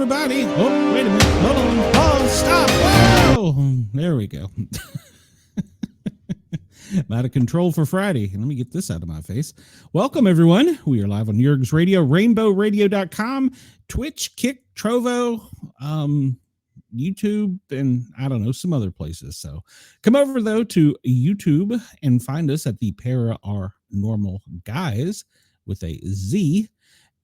everybody. Oh, wait a minute. Hold on. Pause. Stop. Whoa. There we go. I'm out of control for Friday. Let me get this out of my face. Welcome, everyone. We are live on Jurg's Radio, rainbowradio.com, Twitch, Kick, Trovo, YouTube, and I don't know, some other places. So come over, though, to YouTube and find us at the Paranormal Guys with a Z.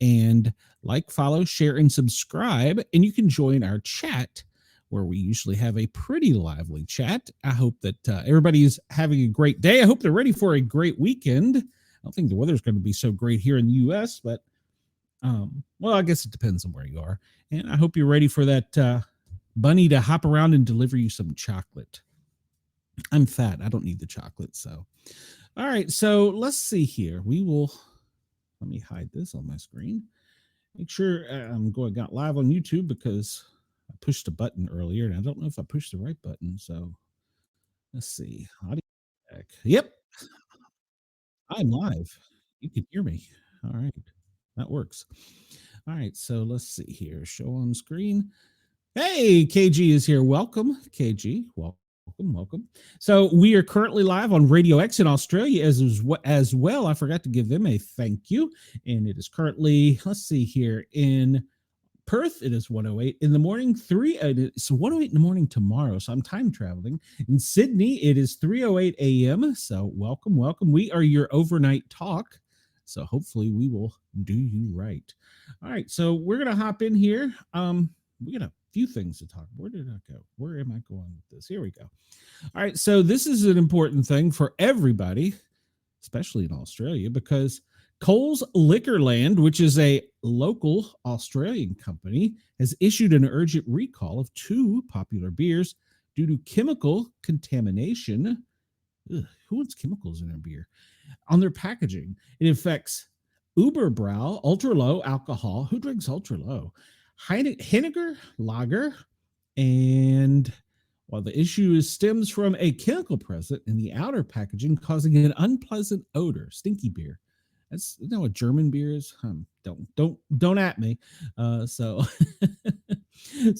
And like, follow, share, and subscribe. And you can join our chat, where we usually have a pretty lively chat. I hope that everybody is having a great day. I hope they're ready for a great weekend. I don't think the weather's going to be so great here in the U.S., but, well, I guess it depends on where you are. And I hope you're ready for that bunny to hop around and deliver you some chocolate. I'm fat. I don't need the chocolate. So, all right. So let's see here. Let me hide this on my screen. Make sure I'm got live on YouTube because I pushed a button earlier and I don't know if I pushed the right button. So let's see. Audio check. Yep. I'm live. You can hear me. All right. That works. All right. So let's see here. Show on screen. Hey, KG is here. Welcome, KG. Welcome. So we are currently live on Radio X in Australia as well. I forgot to give them a thank you. And it is currently, let's see here, in Perth, it is 1:08 in the morning. It's 1:08 in the morning tomorrow, so I'm time traveling. In Sydney, it is 3:08 a.m. So welcome. We are your overnight talk. So hopefully we will do you right. All right, so we're gonna hop in here. We got a few things to talk. Where did I go? Where am I going with this? Here we go. All right, so this is an important thing for everybody, especially in Australia, because Coles Liquorland, which is a local Australian company, has issued an urgent recall of 2 popular beers due to chemical contamination. Ugh, who wants chemicals in their beer? On their packaging. It affects Uberbrow, ultra low alcohol. Who drinks ultra low? Henniger Lager. And while the issue stems from a chemical present in the outer packaging causing an unpleasant odor, stinky beer. That's, you know what German beer is? Don't at me. So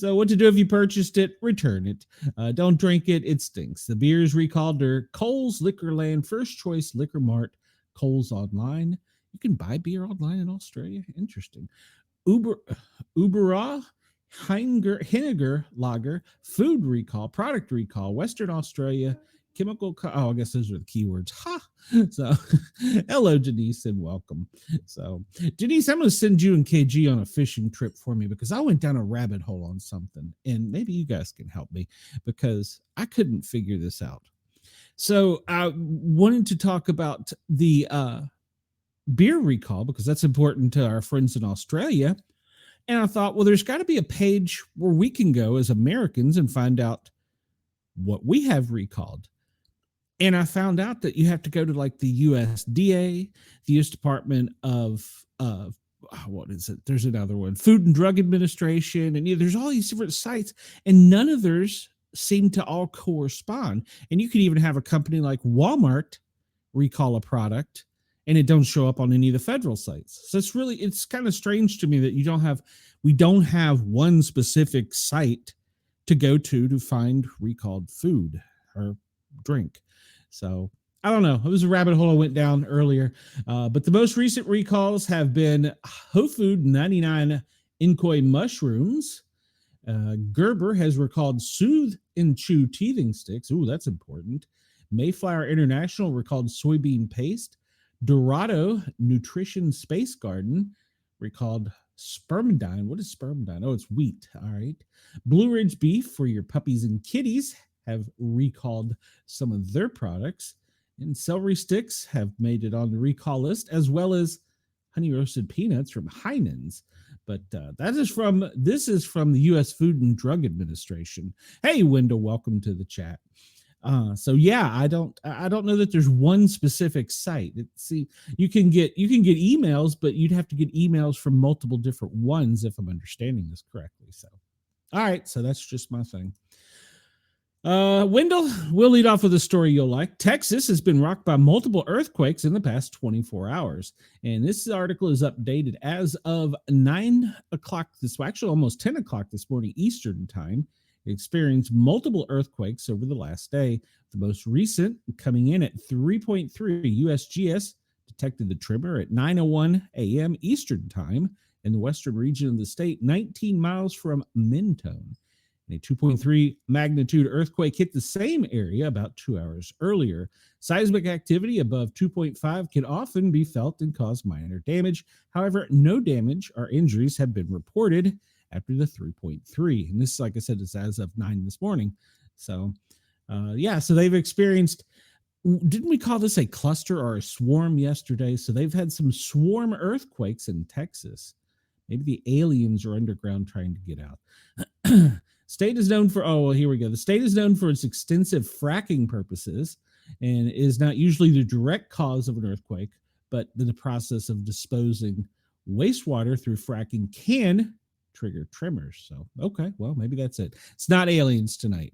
what to do if you purchased it? Return it. Don't drink it. It stinks. The beer is recalled to Coles Liquorland, First Choice Liquor Mart, Coles Online. You can buy beer online in Australia. Interesting. Ubera Henniger Lager, food recall, product recall, Western Australia. Chemical, I guess those are the keywords. Ha! So, hello, Denise, and welcome. So, Denise, I'm going to send you and KG on a fishing trip for me because I went down a rabbit hole on something, and maybe you guys can help me because I couldn't figure this out. So, I wanted to talk about the beer recall because that's important to our friends in Australia. And I thought, well, there's got to be a page where we can go as Americans and find out what we have recalled. And I found out that you have to go to like the USDA, the U.S. Department of what is it? There's another one, Food and Drug Administration, and there's all these different sites, and none of theirs seem to all correspond. And you could even have a company like Walmart recall a product, and it don't show up on any of the federal sites. So it's kind of strange to me that we don't have one specific site to go to find recalled food or drink. So I don't know. It was a rabbit hole I went down earlier. But the most recent recalls have been Whole Food 99 Inkoi mushrooms. Gerber has recalled Soothe and Chew teething sticks. Ooh, that's important. Mayflower International recalled soybean paste. Dorado Nutrition Space Garden recalled spermidine. What is spermidine? Oh, it's wheat. All right. Blue Ridge Beef for your puppies and kitties have recalled some of their products, and celery sticks have made it on the recall list, as well as honey roasted peanuts from Heinen's. But this is from the U.S. Food and Drug Administration. Hey, Wendell, welcome to the chat. So yeah, I don't know that there's one specific site. You can get emails, but you'd have to get emails from multiple different ones if I'm understanding this correctly. So, all right, so that's just my thing. Wendell, we'll lead off with a story you'll like. Texas has been rocked by multiple earthquakes in the past 24 hours. And this article is updated as of 9 o'clock actually almost 10 o'clock this morning, Eastern time. It experienced multiple earthquakes over the last day. The most recent, coming in at 3.3 USGS, detected the tremor at 9:01 a.m. Eastern time in the western region of the state, 19 miles from Mentone. A 2.3 magnitude earthquake hit the same area about 2 hours earlier. Seismic activity above 2.5 can often be felt and cause minor damage. However, no damage or injuries have been reported after the 3.3. And this, like I said, is as of 9 this morning. So, so they've experienced, didn't we call this a cluster or a swarm yesterday? So they've had some swarm earthquakes in Texas. Maybe the aliens are underground trying to get out. State is known for, here we go. The state is known for its extensive fracking purposes and is not usually the direct cause of an earthquake, but the process of disposing wastewater through fracking can trigger tremors. So, okay, well, maybe that's it. It's not aliens tonight.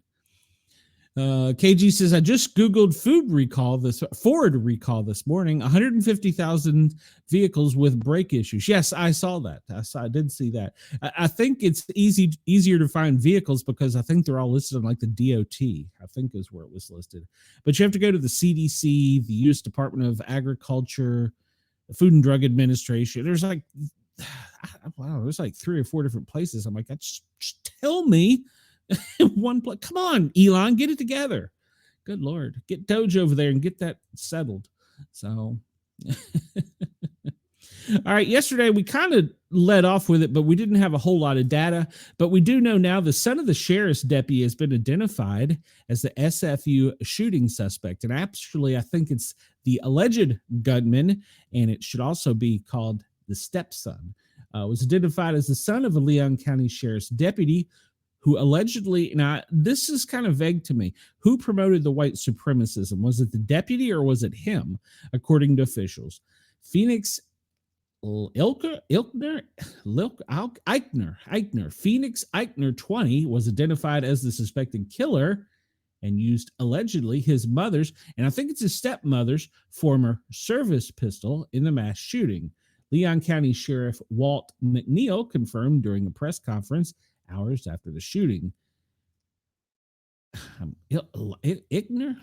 KG says, I just Googled Ford recall this morning, 150,000 vehicles with brake issues. Yes, I saw that. I did see that. I think it's easier to find vehicles because I think they're all listed on like the DOT, I think is where it was listed. But you have to go to the CDC, the U.S. Department of Agriculture, the Food and Drug Administration. There's like, there's like 3 or 4 different places. I'm like, just tell me. One place. Come on, Elon, get it together. Good Lord. Get Doge over there and get that settled. So, all right. Yesterday, we kind of led off with it, but we didn't have a whole lot of data. But we do know now the son of the sheriff's deputy has been identified as the SFU shooting suspect. And actually, I think it's the alleged gunman, and it should also be called the stepson. Was identified as the son of a Leon County sheriff's deputy who allegedly, now this is kind of vague to me, who promoted the white supremacism? Was it the deputy or was it him, according to officials? Phoenix Eichner, Phoenix Eichner 20 was identified as the suspected killer and used allegedly his mother's, and I think it's his stepmother's, former service pistol in the mass shooting. Leon County Sheriff Walt McNeil confirmed during a press conference hours after the shooting. Eichner,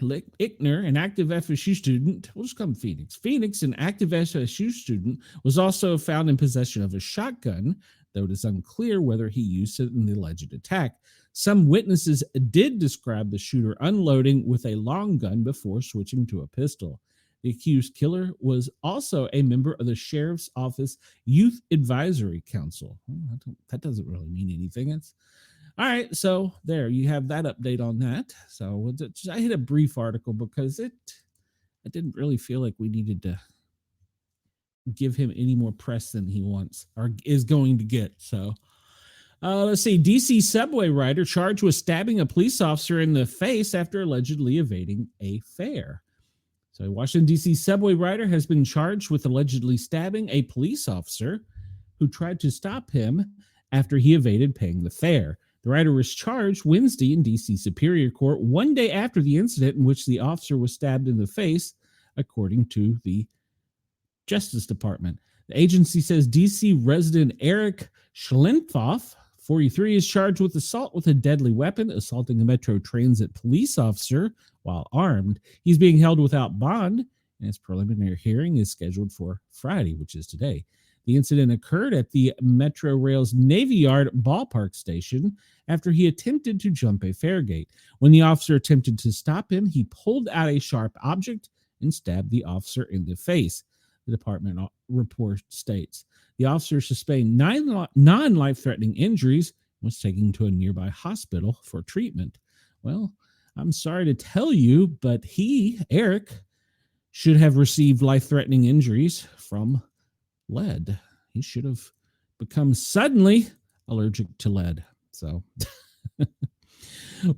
an active FSU student, we'll just call him Phoenix. Phoenix, an active FSU student, was also found in possession of a shotgun, though it is unclear whether he used it in the alleged attack. Some witnesses did describe the shooter unloading with a long gun before switching to a pistol. The accused killer was also a member of the Sheriff's Office Youth Advisory Council. That doesn't really mean anything. All right, so there you have that update on that. So I hit a brief article because I didn't really feel like we needed to give him any more press than he wants or is going to get. So let's see. DC subway rider charged with stabbing a police officer in the face after allegedly evading a fare. So a Washington, D.C. subway rider has been charged with allegedly stabbing a police officer who tried to stop him after he evaded paying the fare. The rider was charged Wednesday in D.C. Superior Court, one day after the incident in which the officer was stabbed in the face, according to the Justice Department. The agency says D.C. resident Eric Schlenfoff, 43, is charged with assault with a deadly weapon, assaulting a Metro Transit police officer while armed. He's being held without bond, and his preliminary hearing is scheduled for Friday, which is today. The incident occurred at the Metro Rail's Navy Yard ballpark station after he attempted to jump a fare gate. When the officer attempted to stop him, he pulled out a sharp object and stabbed the officer in the face, the department report states. The officer sustained 9 non-life-threatening injuries and was taken to a nearby hospital for treatment. Well, I'm sorry to tell you, but Eric, should have received life-threatening injuries from lead. He should have become suddenly allergic to lead. So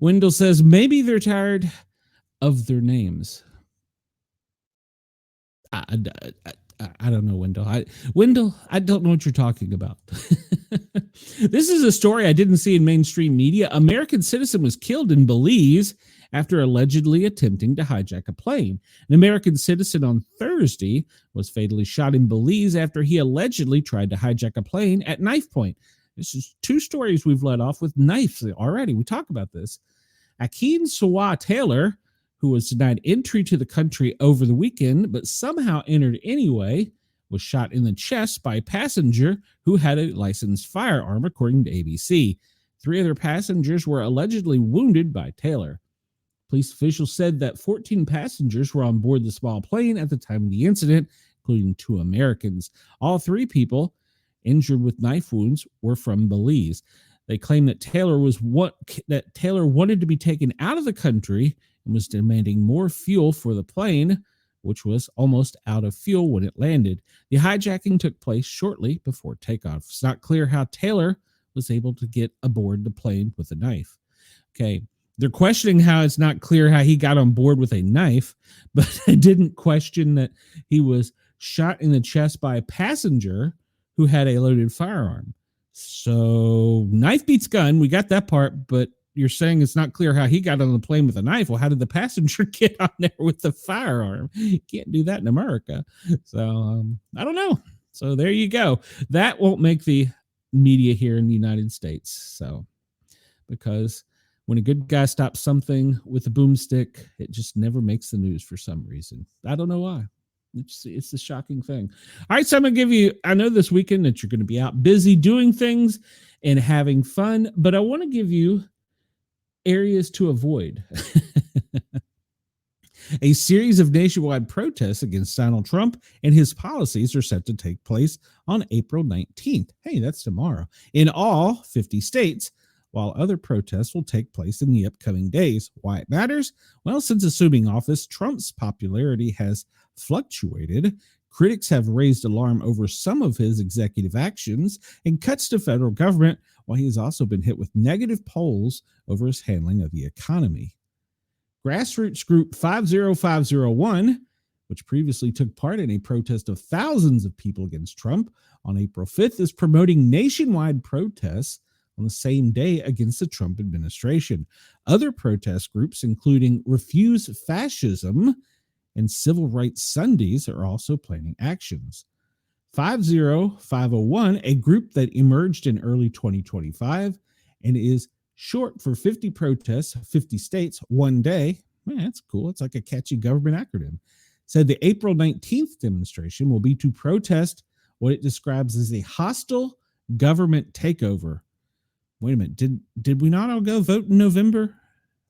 Wendell says maybe they're tired of their names. I don't know, Wendell. I don't know what you're talking about. This is a story I didn't see in mainstream media. American citizen was killed in Belize after allegedly attempting to hijack a plane. An American citizen on Thursday was fatally shot in Belize after he allegedly tried to hijack a plane at knife point. This is two stories we've led off with knives already. We talk about this. Akeem Sawa Taylor, who was denied entry to the country over the weekend but somehow entered anyway, was shot in the chest by a passenger who had a licensed firearm, according to ABC. 3 other passengers were allegedly wounded by Taylor. Police officials said that 14 passengers were on board the small plane at the time of the incident, including 2 Americans. All 3 people injured with knife wounds were from Belize. They claim that Taylor wanted to be taken out of the country and was demanding more fuel for the plane, which was almost out of fuel when it landed. The hijacking took place shortly before takeoff. It's not clear how Taylor was able to get aboard the plane with a knife. Okay, they're questioning how it's not clear how he got on board with a knife, but they didn't question that he was shot in the chest by a passenger who had a loaded firearm. So knife beats gun. We got that part, but you're saying it's not clear how he got on the plane with a knife. Well, how did the passenger get on there with the firearm? You can't do that in America. So I don't know. So there you go. That won't make the media here in the United States. So because when a good guy stops something with a boomstick, it just never makes the news for some reason. I don't know why. It's a shocking thing. All right, so I'm going to give you, I know this weekend that you're going to be out busy doing things and having fun, but I want to give you areas to avoid. A series of nationwide protests against Donald Trump and his policies are set to take place on April 19th. Hey, that's tomorrow. In all 50 states, while other protests will take place in the upcoming days. Why it matters? Well, since assuming office, Trump's popularity has fluctuated. Critics have raised alarm over some of his executive actions and cuts to federal government, while he has also been hit with negative polls over his handling of the economy. Grassroots group 50501, which previously took part in a protest of thousands of people against Trump on April 5th, is promoting nationwide protests on the same day against the Trump administration. Other protest groups, including Refuse Fascism and Civil Rights Sundays, are also planning actions. 50501, a group that emerged in early 2025 and is short for 50 protests, 50 states, one day. Man, that's cool. It's like a catchy government acronym. Said the April 19th demonstration will be to protest what it describes as a hostile government takeover. Wait a minute. Did we not all go vote in November?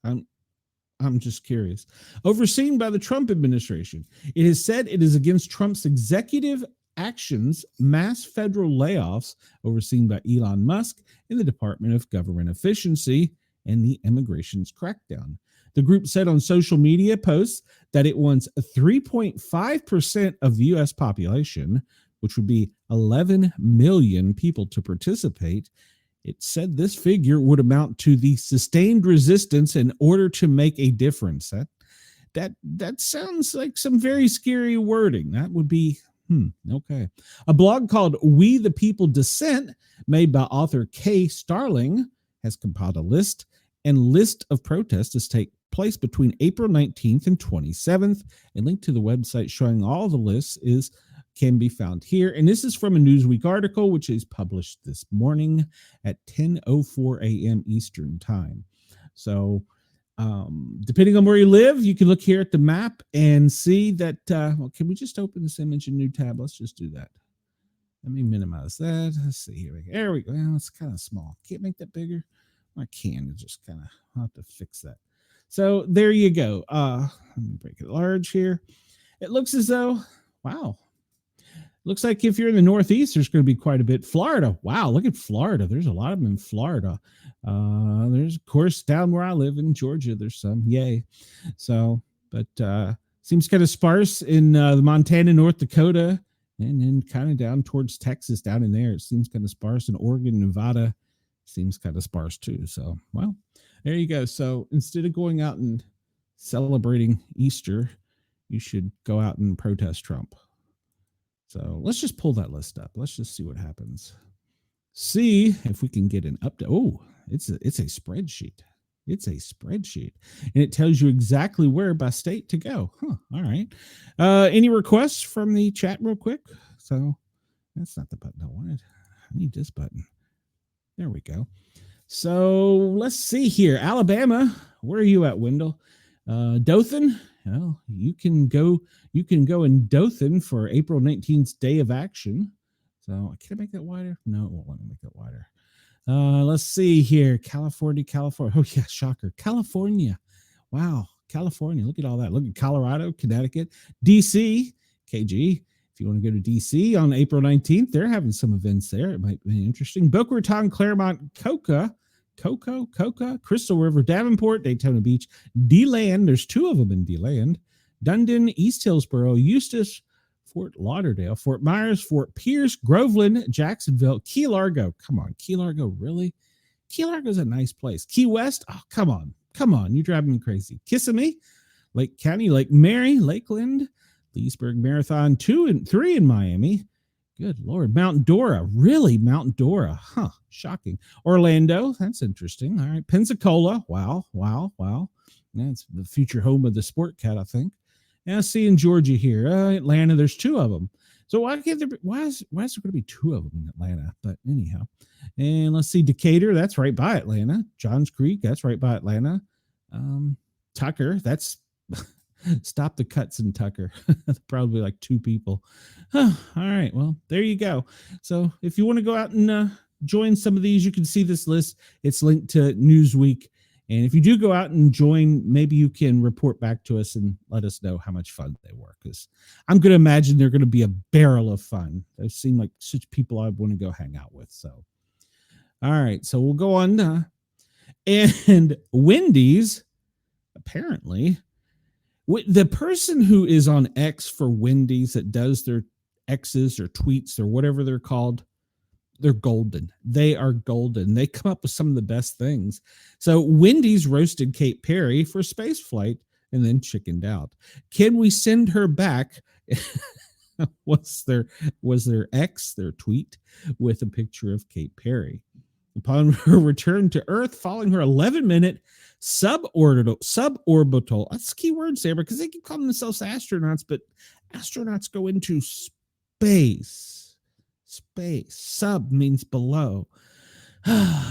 I'm just curious. Overseen by the Trump administration, it is said it is against Trump's executive actions, mass federal layoffs overseen by Elon Musk in the Department of Government Efficiency, and the immigration's crackdown. The group said on social media posts that it wants 3.5% of the U.S. population, which would be 11 million people, to participate. It said this figure would amount to the sustained resistance in order to make a difference. That sounds like some very scary wording. That would be, okay. A blog called We the People Dissent, made by author Kay Starling, has compiled a list of protests to take place between April 19th and 27th. A link to the website showing all the lists can be found here. And this is from a Newsweek article, which is published this morning at 10:04 a.m. Eastern time. So depending on where you live, you can look here at the map and see that, can we just open this image in a new tab? Let's just do that. Let me minimize that. Let's see here. There we go. Well, it's kind of small. Can't make that bigger. I can. Just kind of, I'll have to fix that. So there you go. Let me break it large here. It looks as though, wow. Looks like if you're in the Northeast, there's going to be quite a bit. Florida. Wow, look at Florida. There's a lot of them in Florida. There's, of course, down where I live in Georgia, there's some. Yay. So, but seems kind of sparse in the Montana, North Dakota, and then kind of down towards Texas down in there. It seems kind of sparse. In Oregon, Nevada seems kind of sparse too. So, well, there you go. So instead of going out and celebrating Easter, you should go out and protest Trump. So let's just pull that list up. Let's just see what happens. see if we can get an update. Oh, it's a spreadsheet. It's a spreadsheet, and it tells you exactly where by state to go. Huh. All right. Any requests from the chat, real quick? So that's not the button I wanted. I need this button. There we go. So let's see here. Alabama, where are you at, Wendell? Dothan. Well, you can go. You can go in Dothan for April 19th Day of Action. So can I make that wider? No, it won't let me make that wider. Let's see here. California. Oh yeah, shocker. California. Wow, California. Look at all that. Look at Colorado, Connecticut, DC, KG. If you want to go to DC on April 19th, they're having some events there. It might be interesting. Boca Raton, Claremont, Coca, Crystal River, Davenport, Daytona Beach, D-Land. There's 2 of them in D-Land. Dundon, East Hillsboro, Eustis, Fort Lauderdale, Fort Myers, Fort Pierce, Groveland, Jacksonville, Key Largo. Come on, Key Largo, really? Key Largo is a nice place. Key West, oh, come on. You're driving me crazy. Kissimmee, Lake County, Lake Mary, Lakeland, Leesburg Marathon, 2 and 3 in Miami. Good Lord. Mount Dora. Really? Mount Dora. Huh. Shocking. Orlando. That's interesting. All right. Pensacola. Wow. That's the future home of the Sportcat, I think. And I see in Georgia here. Atlanta, there's 2 of them. So why is there going to be 2 of them in Atlanta? But anyhow. And let's see. Decatur. That's right by Atlanta. Johns Creek. That's right by Atlanta. Tucker. That's... Stop the cuts in Tucker. Probably like 2 people. All right. Well, there you go. So if you want to go out and join some of these, you can see this list. It's linked to Newsweek. And if you do go out and join, maybe you can report back to us and let us know how much fun they were. Because I'm going to imagine they're going to be a barrel of fun. They seem like such people I want to go hang out with. So, all right. So we'll go on. And Wendy's, apparently... The person who is on X for Wendy's that does their X's or tweets or whatever they're called, they're golden. They are golden. They come up with some of the best things. So Wendy's roasted Kate Perry for space flight and then chickened out. Can we send her back? was their tweet with a picture of Kate Perry. Upon her return to Earth, following her 11-minute suborbital, that's key word, Sarah, because they keep calling themselves astronauts, but astronauts go into space. Sub means below.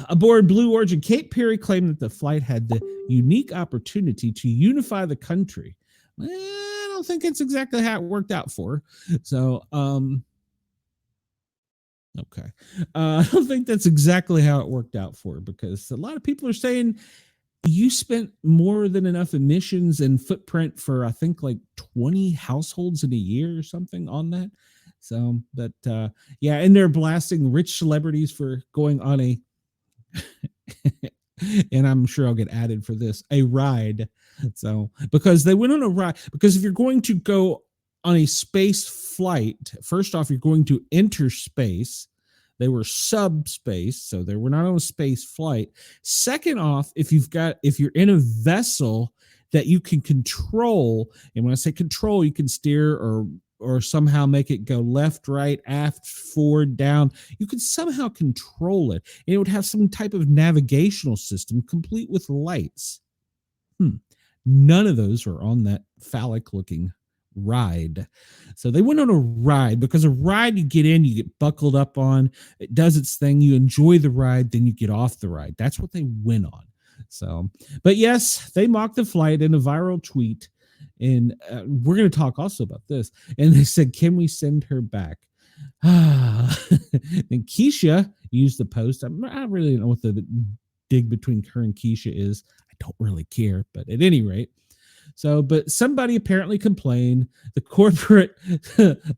Aboard Blue Origin, Kate Perry claimed that the flight had the unique opportunity to unify the country. I don't think it's exactly how it worked out for her. So, okay. I don't think that's exactly how it worked out for her, because a lot of people are saying you spent more than enough emissions and footprint for, I think, like 20 households in a year or something on that. So, but yeah, and they're blasting rich celebrities for going on a, and I'm sure I'll get added for this, a ride. So, because they went on a ride, because if you're going to go on a space flight, first off, you're going to enter space. They were subspace, so they were not on a space flight. Second off, if you're in a vessel that you can control, and when I say control, you can steer or somehow make it go left, right, aft, forward, down. You could somehow control it, and it would have some type of navigational system complete with lights. None of those were on that phallic-looking ride. So they went on a ride, because a ride, you get in, you get buckled up on, it does its thing, you enjoy the ride, then you get off the ride. That's what they went on. So, but yes, they mocked the flight in a viral tweet, and we're going to talk also about this. And they said, can we send her back? And Keisha used the post. I really don't know what the dig between her and Keisha is. I don't really care, but at any rate. So, but somebody apparently complained. The corporate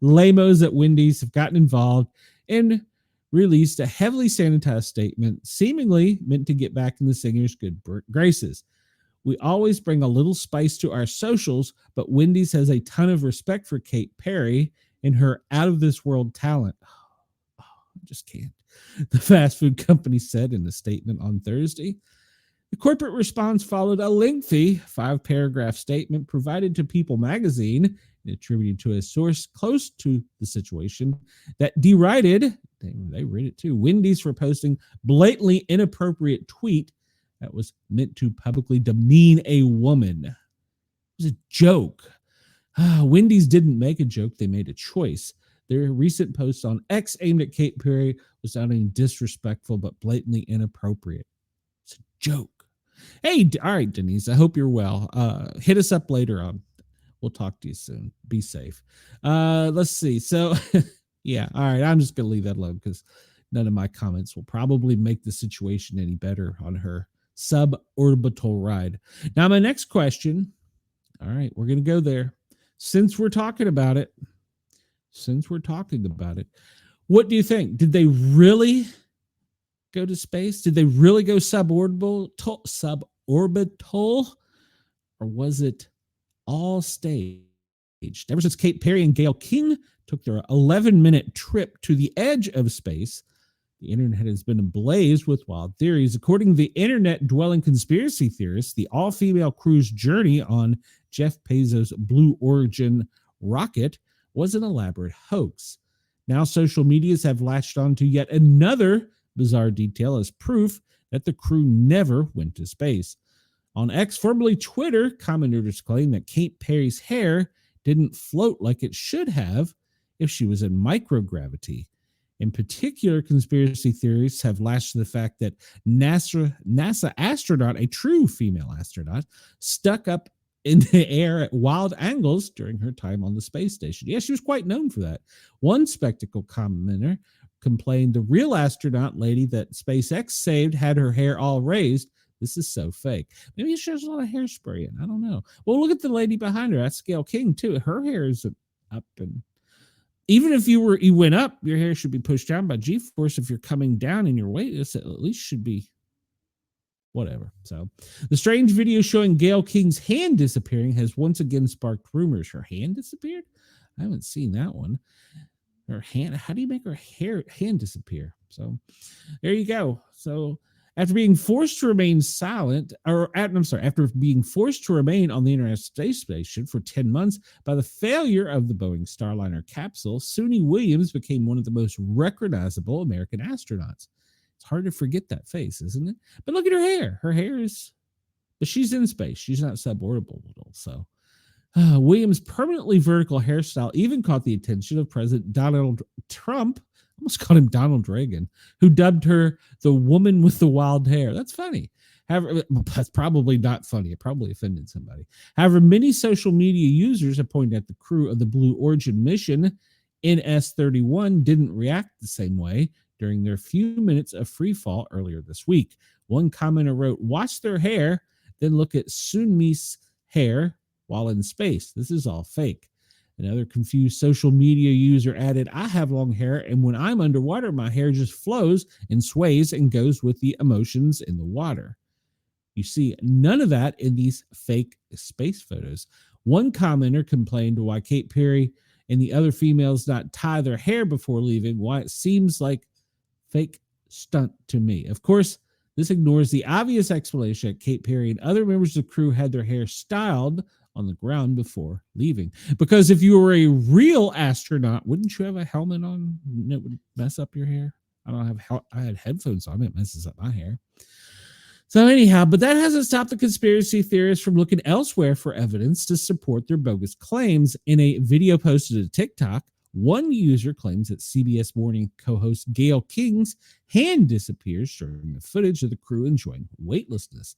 lamos at Wendy's have gotten involved and released a heavily sanitized statement, seemingly meant to get back in the singer's good graces. We always bring a little spice to our socials, but Wendy's has a ton of respect for Kate Perry and her out-of-this-world talent. I just can't. The fast food company said in a statement on Thursday. The corporate response followed a lengthy 5-paragraph statement provided to People magazine and attributed to a source close to the situation that derided They read it too. Wendy's for posting blatantly inappropriate tweet that was meant to publicly demean a woman. It was a joke. Wendy's didn't make a joke. They made a choice. Their recent post on X aimed at Kate Perry was not only disrespectful, but blatantly inappropriate. It's a joke. Hey, all right, Denise, I hope you're well. Hit us up later on. We'll talk to you soon. Be safe. Let's see. So, yeah, all right. I'm just going to leave that alone because none of my comments will probably make the situation any better on her suborbital ride. Now, my next question. All right, we're going to go there. Since we're talking about it, what do you think? Did they really go to space? Did they really go suborbital, or was it all staged? Ever since Kate Perry and Gayle King took their 11-minute trip to the edge of space, the internet has been ablaze with wild theories. According to the internet-dwelling conspiracy theorists, the all-female crew's journey on Jeff Bezos' Blue Origin rocket was an elaborate hoax. Now social medias have latched on to yet another bizarre detail as proof that the crew never went to space. On X, formerly Twitter, commenters claim that Kate Perry's hair didn't float like it should have if she was in microgravity. In particular, conspiracy theorists have latched to the fact that NASA astronaut, a true female astronaut, stuck up in the air at wild angles during her time on the space station. Yeah, she was quite known for that. One spectacle commenter complained the real astronaut lady that SpaceX saved had her hair all raised. This is so fake. Maybe she has a lot of hairspray in. I don't know. Well, look at the lady behind her. That's Gayle King, too. Her hair is up, and even if you went up, your hair should be pushed down by G-force. If you're coming down in your weight, it at least should be whatever. So the strange video showing Gayle King's hand disappearing has once again sparked rumors. Her hand disappeared? I haven't seen that one. Her hand, how do you make her hand disappear? So there you go. So after being forced to remain after being forced to remain on the International Space Station for 10 months by the failure of the Boeing Starliner capsule, Suni Williams became one of the most recognizable American astronauts. It's hard to forget that face, isn't it? But look at her hair. Her hair is, but she's in space. She's not suborbital. So Williams' permanently vertical hairstyle even caught the attention of President Donald Trump. I almost called him Donald Reagan, who dubbed her the woman with the wild hair. That's funny. However, that's probably not funny. It probably offended somebody. However, many social media users have pointed out the crew of the Blue Origin mission NS-31 didn't react the same way during their few minutes of free fall earlier this week. One commenter wrote, "Watch their hair, then look at Sunmi's hair while in space. This is all fake." Another confused social media user added, "I have long hair, and when I'm underwater, my hair just flows and sways and goes with the emotions in the water." You see none of that in these fake space photos. One commenter complained why Kate Perry and the other females not tie their hair before leaving, why it seems like fake stunt to me. Of course, this ignores the obvious explanation that Kate Perry and other members of the crew had their hair styled on the ground before leaving. Because if you were a real astronaut, wouldn't you have a helmet on that would mess up your hair? I had headphones on. It messes up my hair. So anyhow, but that hasn't stopped the conspiracy theorists from looking elsewhere for evidence to support their bogus claims. In a video posted to TikTok, one user claims that CBS Morning co-host Gayle King's hand disappears during the footage of the crew enjoying weightlessness.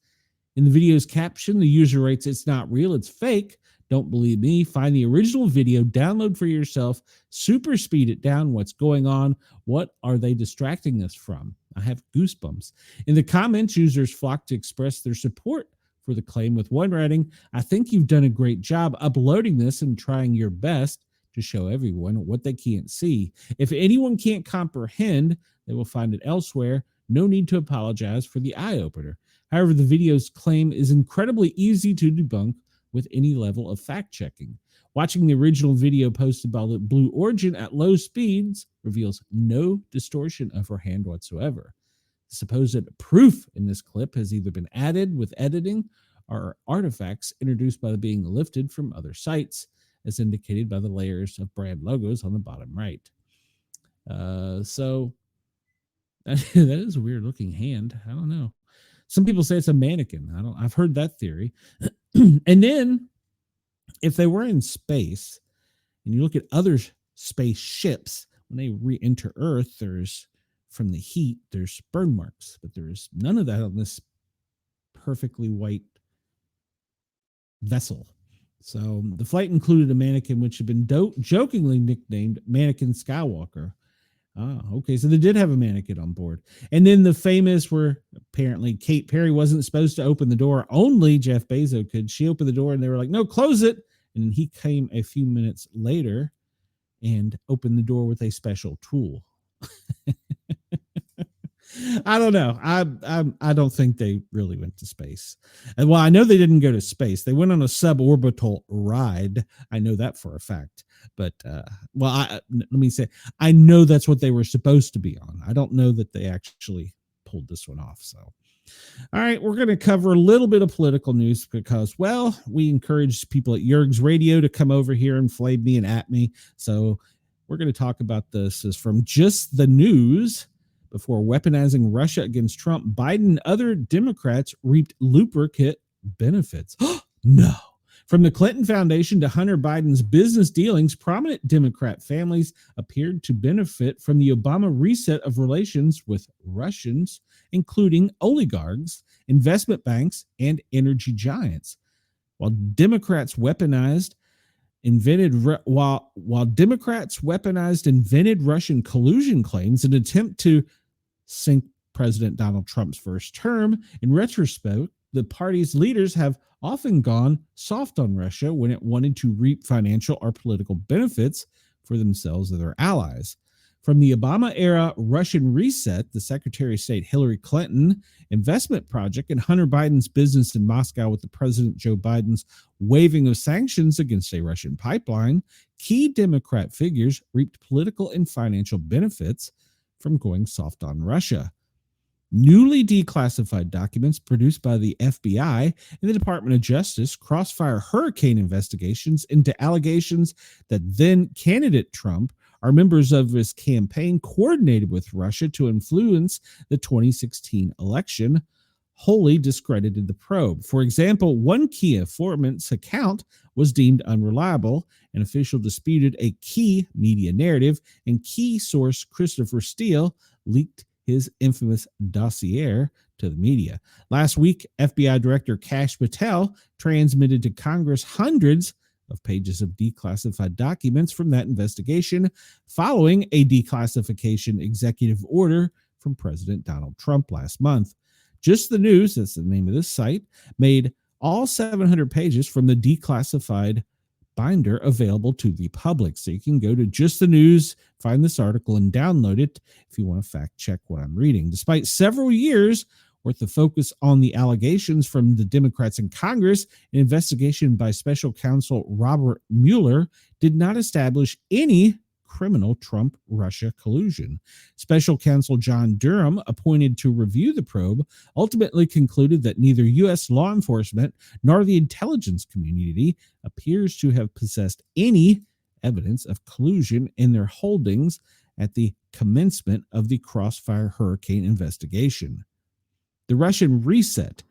In the video's caption, the user writes, "It's not real, it's fake. Don't believe me. Find the original video, download for yourself, super speed it down. What's going on? What are they distracting us from?" I have goosebumps. In the comments, users flocked to express their support for the claim, with one writing, "I think you've done a great job uploading this and trying your best to show everyone what they can't see. If anyone can't comprehend, they will find it elsewhere. No need to apologize for the eye-opener." However, the video's claim is incredibly easy to debunk with any level of fact-checking. Watching the original video posted by the Blue Origin at low speeds reveals no distortion of her hand whatsoever. The supposed proof in this clip has either been added with editing or artifacts introduced by being lifted from other sites, as indicated by the layers of brand logos on the bottom right. So that is a weird looking hand. I don't know. Some people say it's a mannequin. I've heard that theory. And then if they were in space and you look at other spaceships, when they re-enter Earth, there's from the heat, there's burn marks, but there's none of that on this perfectly white vessel. So the flight included a mannequin which had been jokingly nicknamed Mannequin Skywalker. Ah, okay. So they did have a mannequin on board. And then the famous were apparently Kate Perry wasn't supposed to open the door. Only Jeff Bezos could. She opened the door and they were like, no, close it. And then he came a few minutes later and opened the door with a special tool. I don't know. I don't think they really went to space. And well, I know they didn't go to space. They went on a suborbital ride. I know that for a fact. But let me say, I know that's what they were supposed to be on. I don't know that they actually pulled this one off. So, all right, we're going to cover a little bit of political news because, well, we encourage people at Yerg's Radio to come over here and flame me and at me. So we're going to talk about this as from Just the News. Before weaponizing Russia against Trump, Biden and other Democrats reaped lubricant benefits. No. From the Clinton Foundation to Hunter Biden's business dealings, prominent Democrat families appeared to benefit from the Obama reset of relations with Russians, including oligarchs, investment banks, and energy giants. While Democrats weaponized invented Russian collusion claims in an attempt to sink President Donald Trump's first term. In retrospect, the party's leaders have often gone soft on Russia when it wanted to reap financial or political benefits for themselves or their allies. From the Obama era Russian reset, the Secretary of State Hillary Clinton investment project, and Hunter Biden's business in Moscow with the President Joe Biden's waiving of sanctions against a Russian pipeline, key Democrat figures reaped political and financial benefits from going soft on Russia. Newly declassified documents produced by the FBI and the Department of Justice crossfire hurricane investigations into allegations that then candidate Trump are members of his campaign coordinated with Russia to influence the 2016 election, wholly discredited the probe. For example, one key informant's account was deemed unreliable. An official disputed a key media narrative, and key source Christopher Steele leaked his infamous dossier to the media. Last week, FBI Director Kash Patel transmitted to Congress hundreds of pages of declassified documents from that investigation following a declassification executive order from President Donald Trump last month. Just the News, that's the name of this site, made all 700 pages from the declassified binder available to the public. So you can go to Just the News, find this article, and download it if you want to fact check what I'm reading. Despite several years worth of focus on the allegations from the Democrats in Congress, an investigation by special counsel Robert Mueller did not establish any criminal Trump-Russia collusion. Special counsel John Durham, appointed to review the probe, ultimately concluded that neither U.S. law enforcement nor the intelligence community appears to have possessed any evidence of collusion in their holdings at the commencement of the Crossfire Hurricane investigation. The Russian reset.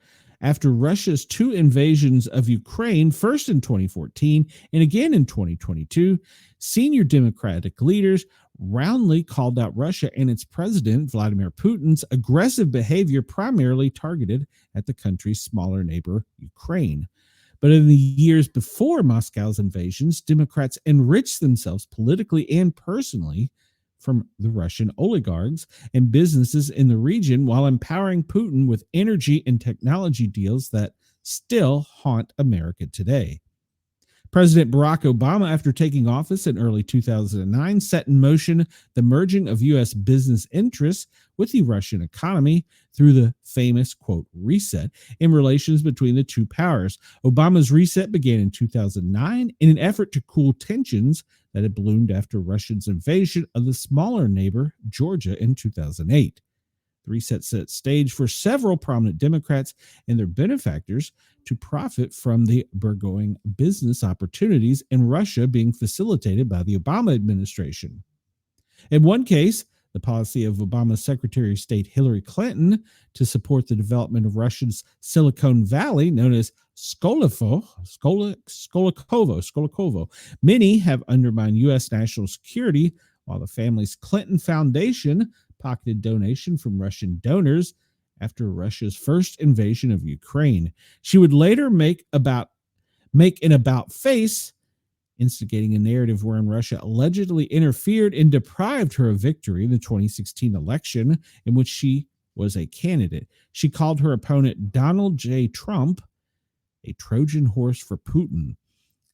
After Russia's two invasions of Ukraine, first in 2014 and again in 2022, senior Democratic leaders roundly called out Russia and its president, Vladimir Putin's aggressive behavior, primarily targeted at the country's smaller neighbor, Ukraine. But in the years before Moscow's invasions, Democrats enriched themselves politically and personally from the Russian oligarchs and businesses in the region while empowering Putin with energy and technology deals that still haunt America today. President Barack Obama, after taking office in early 2009, set in motion the merging of U.S. business interests with the Russian economy through the famous, quote, reset in relations between the two powers. Obama's reset began in 2009 in an effort to cool tensions that had ballooned after Russia's invasion of the smaller neighbor, Georgia, in 2008. The reset set stage for several prominent Democrats and their benefactors to profit from the burgeoning business opportunities in Russia being facilitated by the Obama administration. In one case, the policy of Obama's Secretary of State Hillary Clinton to support the development of Russia's Silicon Valley, known as Skolikovo. Many have undermined U.S. national security, while the family's Clinton Foundation pocketed donation from Russian donors after Russia's first invasion of Ukraine. She would later make an about face, instigating a narrative wherein Russia allegedly interfered and deprived her of victory in the 2016 election in which she was a candidate. She called her opponent Donald J. Trump a Trojan horse for Putin.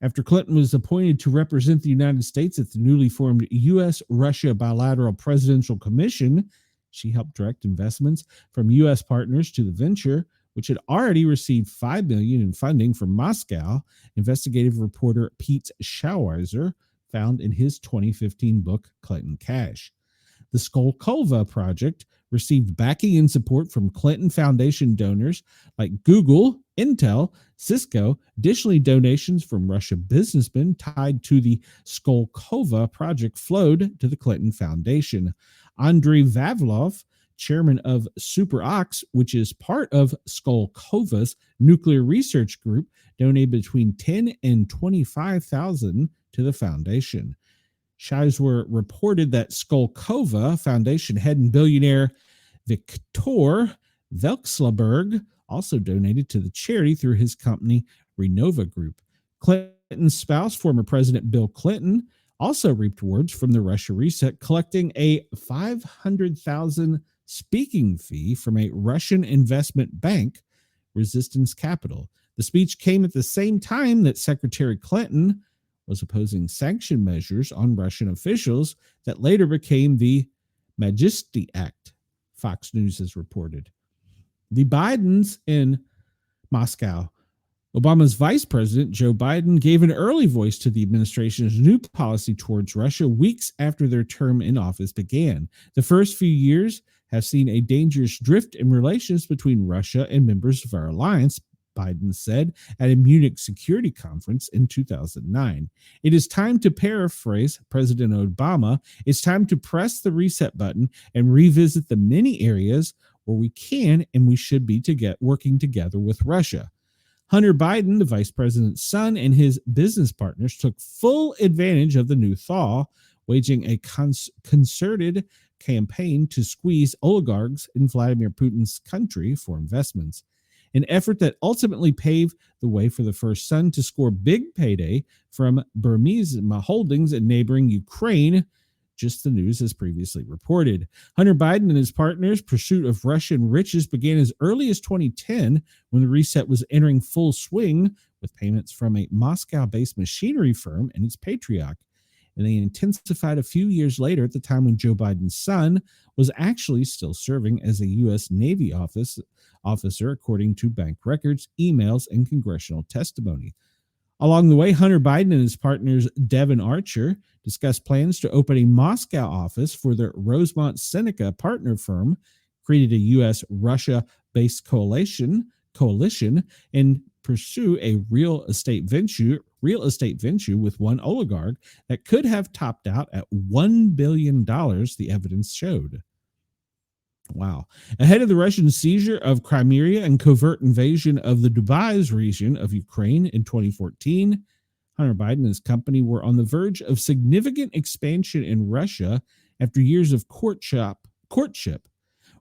After Clinton was appointed to represent the United States at the newly formed U.S.-Russia Bilateral Presidential Commission, she helped direct investments from U.S. partners to the venture, which had already received $5 million in funding from Moscow, investigative reporter Pete Schauweiser found in his 2015 book, Clinton Cash. The Skolkova project received backing and support from Clinton Foundation donors like Google, Intel, Cisco. Additionally, donations from Russian businessmen tied to the Skolkova project flowed to the Clinton Foundation. Andrei Vavlov, chairman of SuperOx, which is part of Skolkova's nuclear research group, donated between $10,000 and $25,000 to the foundation. Scheisler reported that Skolkova Foundation head and billionaire Viktor Vekselberg also donated to the charity through his company Renova Group. Clinton's spouse, former President Bill Clinton, also reaped rewards from the Russia reset, collecting a $500,000 speaking fee from a Russian investment bank, Resistance Capital. The speech came at the same time that Secretary Clinton was opposing sanction measures on Russian officials that later became the Majesty Act, Fox News has reported. The Bidens in Moscow. Obama's vice president, Joe Biden, gave an early voice to the administration's new policy towards Russia weeks after their term in office began. The first few years have seen a dangerous drift in relations between Russia and members of our alliance, Biden said at a Munich security conference in 2009. It is time to paraphrase President Obama. It's time to press the reset button and revisit the many areas where we can and we should be working together with Russia. Hunter Biden, the vice president's son, and his business partners took full advantage of the new thaw, waging a concerted campaign to squeeze oligarchs in Vladimir Putin's country for investments. An effort that ultimately paved the way for the first son to score big payday from Burmese holdings in neighboring Ukraine, just the news as previously reported. Hunter Biden and his partners' pursuit of Russian riches began as early as 2010, when the reset was entering full swing with payments from a Moscow-based machinery firm and its patriarch. And they intensified a few years later at the time when Joe Biden's son was actually still serving as a U.S. Navy officer, according to bank records, emails, and congressional testimony. Along the way, Hunter Biden and his partners Devin Archer discussed plans to open a Moscow office for their Rosemont Seneca partner firm, created a U.S.-Russia-based coalition, and pursue a real estate venture with one oligarch that could have topped out at $1 billion, the evidence showed. Wow. Ahead of the Russian seizure of Crimea and covert invasion of the Donbas region of Ukraine in 2014, Hunter Biden and his company were on the verge of significant expansion in Russia after years of courtship.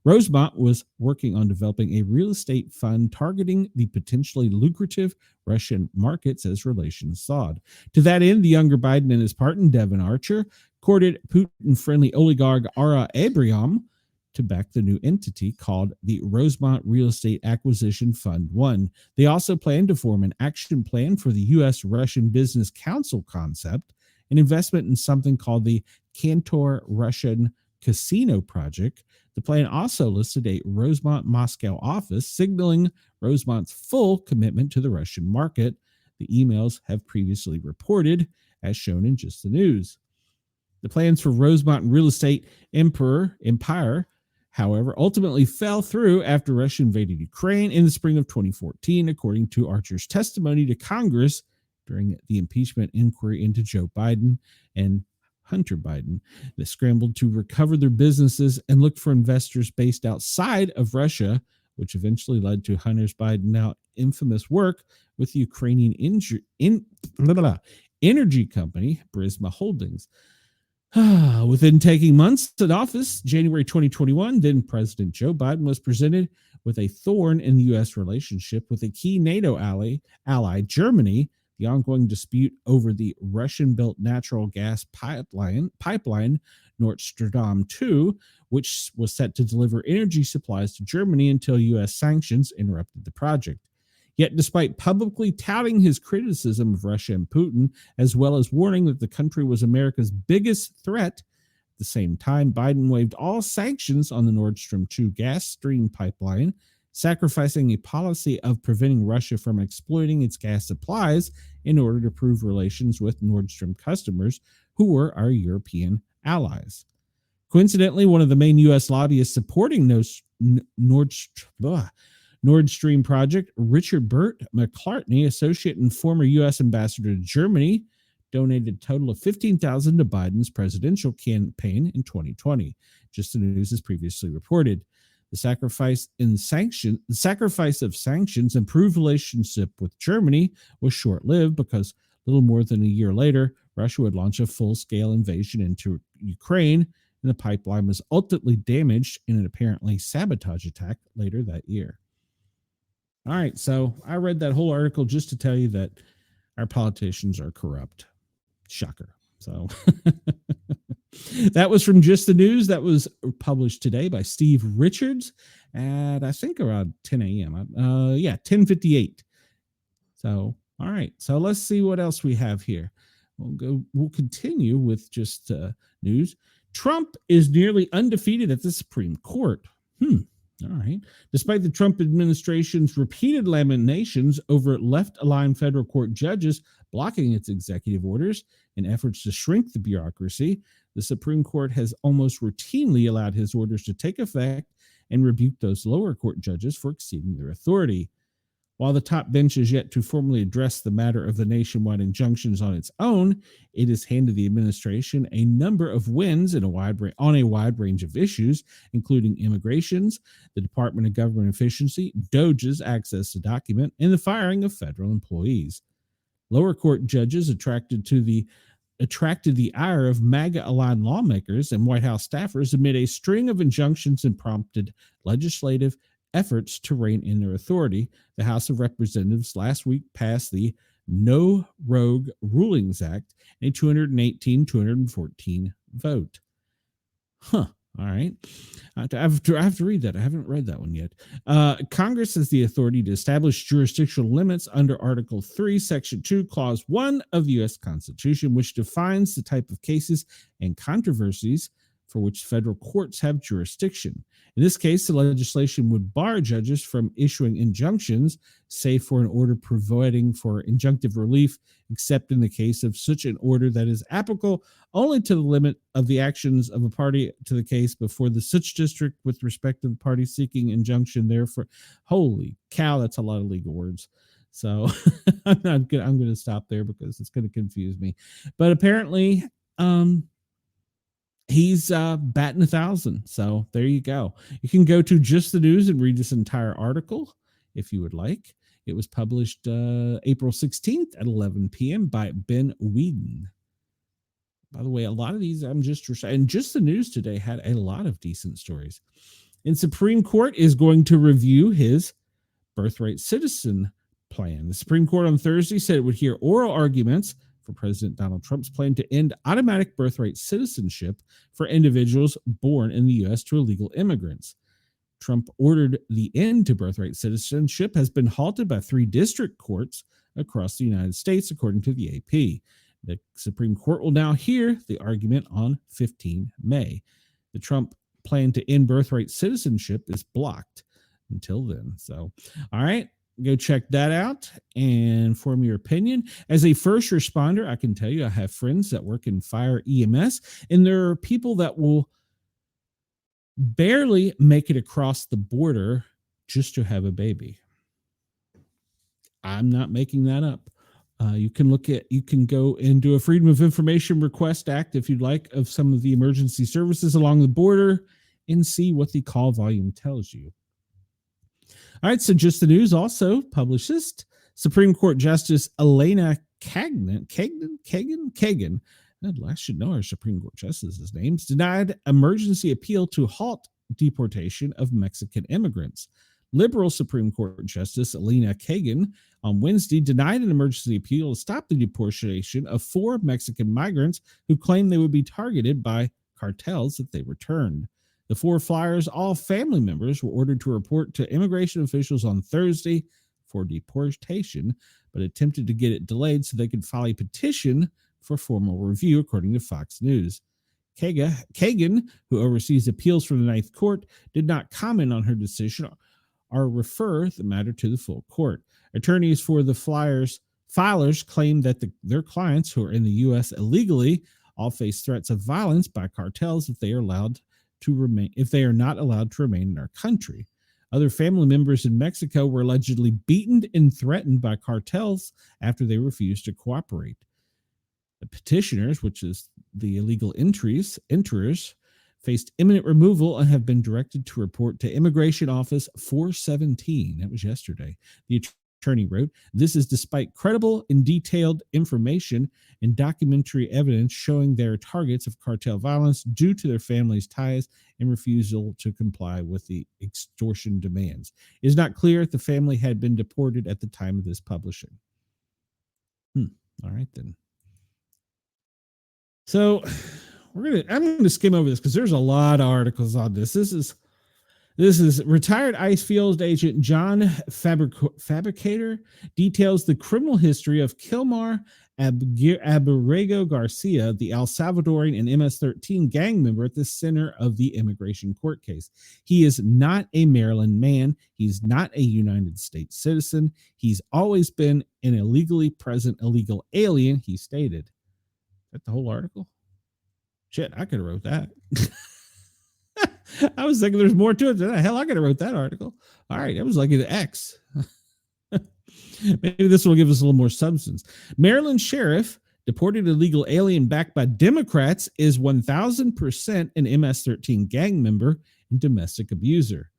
Rosemont was working on developing a real estate fund targeting the potentially lucrative Russian markets as relations thawed. To that end, the younger Biden and his partner, Devin Archer, courted Putin-friendly oligarch Ara Abraham to back the new entity called the Rosemont Real Estate Acquisition Fund 1. They also plan to form an action plan for the U.S.-Russian Business Council concept, an investment in something called the Cantor Russian Casino Project. The plan also listed a Rosemont Moscow office, signaling Rosemont's full commitment to the Russian market, the emails have previously reported, as shown in Just the News. The plans for Rosemont Real Estate Empire, however, ultimately fell through after Russia invaded Ukraine in the spring of 2014, according to Archer's testimony to Congress during the impeachment inquiry into Joe Biden and Hunter Biden. They scrambled to recover their businesses and look for investors based outside of Russia, which eventually led to Hunter Biden's now infamous work with the Ukrainian energy company Burisma Holdings. Within taking months in office, January 2021, then President Joe Biden was presented with a thorn in the U.S. relationship with a key NATO ally, Germany. The ongoing dispute over the Russian-built natural gas pipeline Nord Stream 2, which was set to deliver energy supplies to Germany until U.S. sanctions interrupted the project. Yet, despite publicly touting his criticism of Russia and Putin, as well as warning that the country was America's biggest threat, at the same time, Biden waived all sanctions on the Nord Stream 2 gas stream pipeline, sacrificing a policy of preventing Russia from exploiting its gas supplies in order to improve relations with Nord Stream customers who were our European allies. Coincidentally, one of the main U.S. lobbyists supporting Nord Stream project, Richard Burt McClartney, associate and former U.S. ambassador to Germany, donated a total of $15,000 to Biden's presidential campaign in 2020, just the news as previously reported. The sacrifice of sanctions improved relationship with Germany was short-lived because little more than a year later, Russia would launch a full-scale invasion into Ukraine, and the pipeline was ultimately damaged in an apparently sabotage attack later that year. All right, so I read that whole article just to tell you that our politicians are corrupt. Shocker. So that was from Just the News. That was published today by Steve Richards at, I think, around 10 a.m. 10:58. So, all right. So let's see what else we have here. We'll continue with just news. Trump is nearly undefeated at the Supreme Court. All right. Despite the Trump administration's repeated lamentations over left-aligned federal court judges blocking its executive orders in efforts to shrink the bureaucracy, the Supreme Court has almost routinely allowed his orders to take effect and rebuked those lower court judges for exceeding their authority. While the top bench is yet to formally address the matter of the nationwide injunctions on its own, it has handed the administration a number of wins on a wide range of issues, including immigrations, the Department of Government Efficiency, DOJ's access to document, and the firing of federal employees. Lower court judges attracted the ire of MAGA-aligned lawmakers and White House staffers amid a string of injunctions and prompted legislative efforts to rein in their authority. The House of Representatives last week passed the No Rogue Rulings Act, a 218-214 vote. All right. I have to read that. I haven't read that one yet. Congress has the authority to establish jurisdictional limits under Article 3, Section 2, Clause 1 of the U.S. Constitution, which defines the type of cases and controversies for which federal courts have jurisdiction. In this case, the legislation would bar judges from issuing injunctions, save for an order providing for injunctive relief, except in the case of such an order that is applicable only to the limit of the actions of a party to the case before the such district with respect to the party seeking injunction. Therefore, holy cow, that's a lot of legal words. So I'm going to stop there because it's going to confuse me. But apparently, he's batting 1,000. So there you go. You can go to Just the News and read this entire article if you would like. It was published April 16th at 11 p.m. by Ben Whedon. By the way, a lot of these and Just the News today had a lot of decent stories. And Supreme Court is going to review his birthright citizen plan. The Supreme Court on Thursday said it would hear oral arguments for President Donald Trump's plan to end automatic birthright citizenship for individuals born in the U.S. to illegal immigrants. Trump ordered the end to birthright citizenship has been halted by 3 district courts across the United States, according to the AP. The Supreme Court will now hear the argument on 15 May. The Trump plan to end birthright citizenship is blocked until then. So, all right. Go check that out and form your opinion. As a first responder, I can tell you I have friends that work in fire EMS, and there are people that will barely make it across the border just to have a baby. I'm not making that up. You can go and do a Freedom of Information Request Act if you'd like of some of the emergency services along the border and see what the call volume tells you. All right, so Just the News also publishes Supreme Court Justice Elena Kagan. I should know our Supreme Court justices' names. Denied emergency appeal to halt deportation of Mexican immigrants. Liberal Supreme Court Justice Elena Kagan on Wednesday denied an emergency appeal to stop the deportation of 4 Mexican migrants who claimed they would be targeted by cartels if they returned. The 4 flyers, all family members, were ordered to report to immigration officials on Thursday for deportation, but attempted to get it delayed so they could file a petition for formal review, according to Fox News. Kagan, who oversees appeals from the Ninth Court, did not comment on her decision or refer the matter to the full court. Attorneys for the filers claim that their clients who are in the U.S. illegally all face threats of violence by cartels if they are not allowed to remain in our country. Other family members in Mexico were allegedly beaten and threatened by cartels after they refused to cooperate. The petitioners, which is the illegal enterers, faced imminent removal and have been directed to report to Immigration Office 417. That was yesterday. The attorney wrote, "This is despite credible and detailed information and documentary evidence showing their targets of cartel violence due to their families' ties and refusal to comply with the extortion demands. It is not clear if the family had been deported at the time of this publishing." All right, then. So I'm gonna skim over this because there's a lot of articles on this. This is retired ICE field agent John Fabricator details the criminal history of Kilmar Aberrego Garcia, the El Salvadorian and MS-13 gang member at the center of the immigration court case. He is not a Maryland man. He's not a United States citizen. He's always been an illegally present illegal alien, he stated. Is that the whole article? Shit, I could have wrote that. I was thinking there's more to it than that. Hell, I could have wrote that article. All right, it was like an X. Maybe this will give us a little more substance. Maryland sheriff deported illegal alien backed by Democrats is 1,000% an MS-13 gang member and domestic abuser.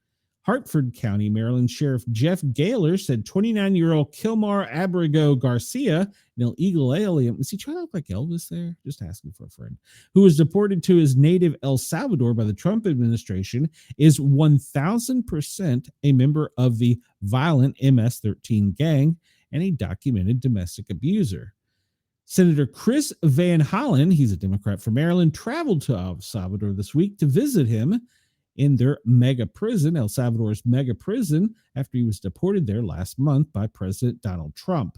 Hartford County, Maryland Sheriff Jeff Gaylor said 29-year-old Kilmar Aberrego Garcia, an illegal alien, was he trying to look like Elvis there? Just asking for a friend. Who was deported to his native El Salvador by the Trump administration, is 1,000% a member of the violent MS-13 gang and a documented domestic abuser. Senator Chris Van Hollen, he's a Democrat from Maryland, traveled to El Salvador this week to visit him in their mega prison, El Salvador's mega prison, after he was deported there last month by President Donald Trump.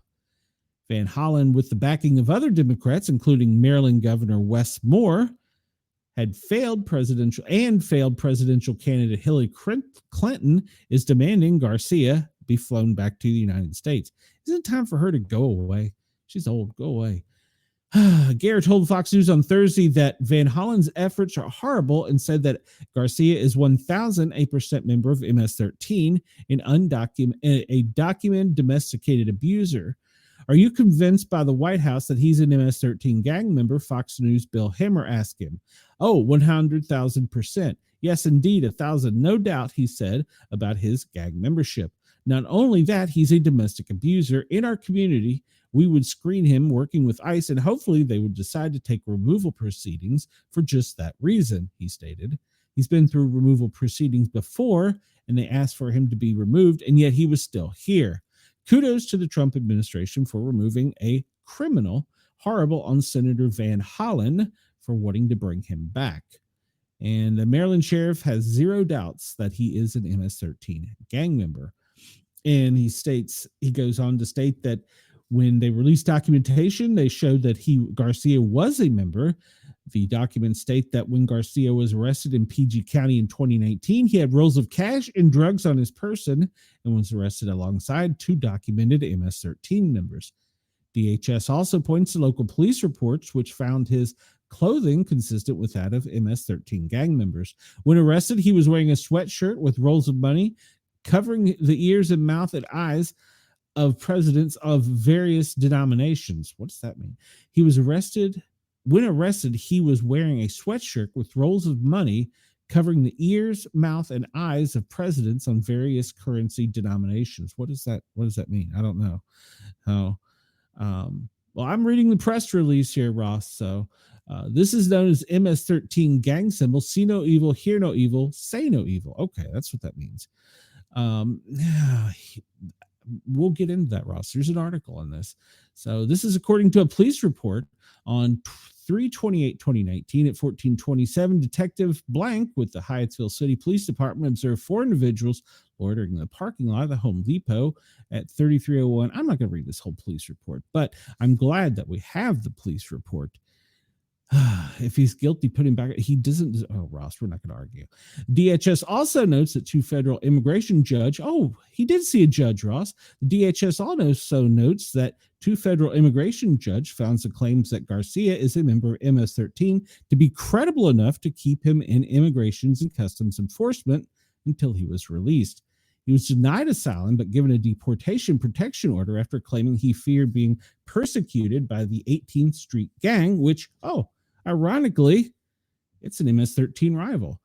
Van Hollen, with the backing of other Democrats, including Maryland Governor Wes Moore, failed presidential candidate Hillary Clinton, is demanding Garcia be flown back to the United States. Isn't it time for her to go away? She's old. Go away. Garrett told Fox News on Thursday that Van Hollen's efforts are horrible and said that Garcia is 1,000% member of MS-13, a documented domesticated abuser. Are you convinced by the White House that he's an MS-13 gang member? Fox News' Bill Hemmer asked him. Oh, 100,000%. Yes, indeed, 1,000. No doubt, he said about his gang membership. Not only that, he's a domestic abuser in our community. We would screen him working with ICE, and hopefully they would decide to take removal proceedings for just that reason, he stated. He's been through removal proceedings before, and they asked for him to be removed, and yet he was still here. Kudos to the Trump administration for removing a criminal. Horrible on Senator Van Hollen for wanting to bring him back. And the Maryland sheriff has zero doubts that he is an MS-13 gang member. And he goes on to state that when they released documentation, they showed that Garcia was a member. The documents state that when Garcia was arrested in PG County in 2019, he had rolls of cash and drugs on his person and was arrested alongside 2 documented MS-13 members. DHS also points to local police reports, which found his clothing consistent with that of MS-13 gang members. When arrested, he was wearing a sweatshirt with rolls of money, covering the ears and mouth and eyes of presidents of various denominations. What does that mean? He was arrested. When arrested, he was wearing a sweatshirt with rolls of money covering the ears, mouth, and eyes of presidents on various currency denominations. What does that? What does that mean? I don't know. How? Well, I'm reading the press release here, Ross. So this is known as MS-13 gang symbol. See no evil, hear no evil, say no evil. Okay, that's what that means. Yeah, we'll get into that, Ross. There's an article on this. So this is according to a police report on 3/28/2019 at 14:27. Detective Blank with the Hyattsville City Police Department observed 4 individuals loitering in the parking lot of the Home Depot at 3301. I'm not going to read this whole police report, but I'm glad that we have the police report. If he's guilty, put him back. He doesn't. Oh, Ross, we're not going to argue. DHS also notes that 2 federal immigration judge. Oh, he did see a judge, Ross. The DHS also notes that 2 federal immigration judge found the claims that Garcia is a member of MS-13 to be credible enough to keep him in Immigrations and Customs Enforcement until he was released. He was denied asylum but given a deportation protection order after claiming he feared being persecuted by the 18th Street Gang, which, ironically, it's an MS-13 rival.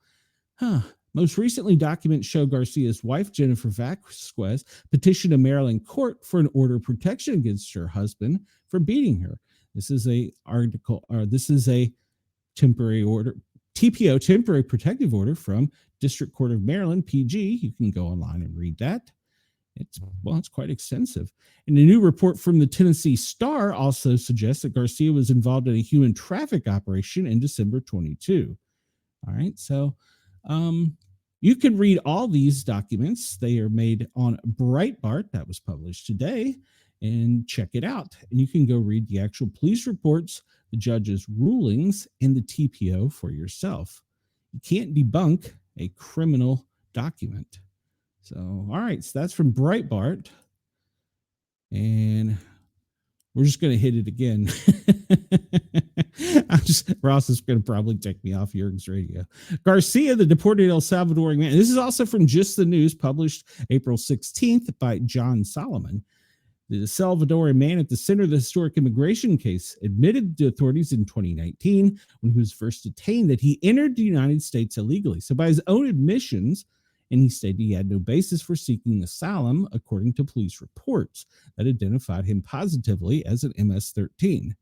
Most recently, documents show Garcia's wife, Jennifer Vasquez, petitioned a Maryland court for an order of protection against her husband for beating her. This is a temporary order, TPO, temporary protective order from District Court of Maryland, PG. You can go online and read that. It's quite extensive. And a new report from the Tennessee Star also suggests that Garcia was involved in a human traffic operation in December 22. All right, so you can read all these documents. They are made on Breitbart. That was published today. And check it out. And you can go read the actual police reports, the judge's rulings, and the TPO for yourself. You can't debunk a criminal document. So, all right, so that's from Breitbart. And we're just going to hit it again. Ross is going to probably take me off Jurgen's radio. Garcia, the deported El Salvadorian man. This is also from Just the News, published April 16th by John Solomon. The Salvadorian man at the center of the historic immigration case admitted to authorities in 2019 when he was first detained that he entered the United States illegally. So by his own admissions, and he stated he had no basis for seeking asylum, according to police reports that identified him positively as an MS-13.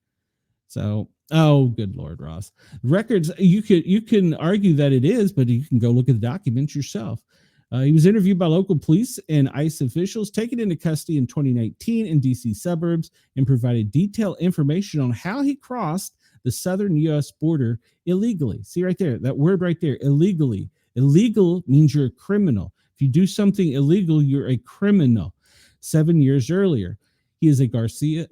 So, oh, good Lord, Ross. Records, you can argue that it is, but you can go look at the documents yourself. He was interviewed by local police and ICE officials, taken into custody in 2019 in D.C. suburbs, and provided detailed information on how he crossed the southern U.S. border illegally. See right there, that word right there, illegally. Illegal means you're a criminal. If you do something illegal, you're a criminal. 7 years earlier, he is a Garcia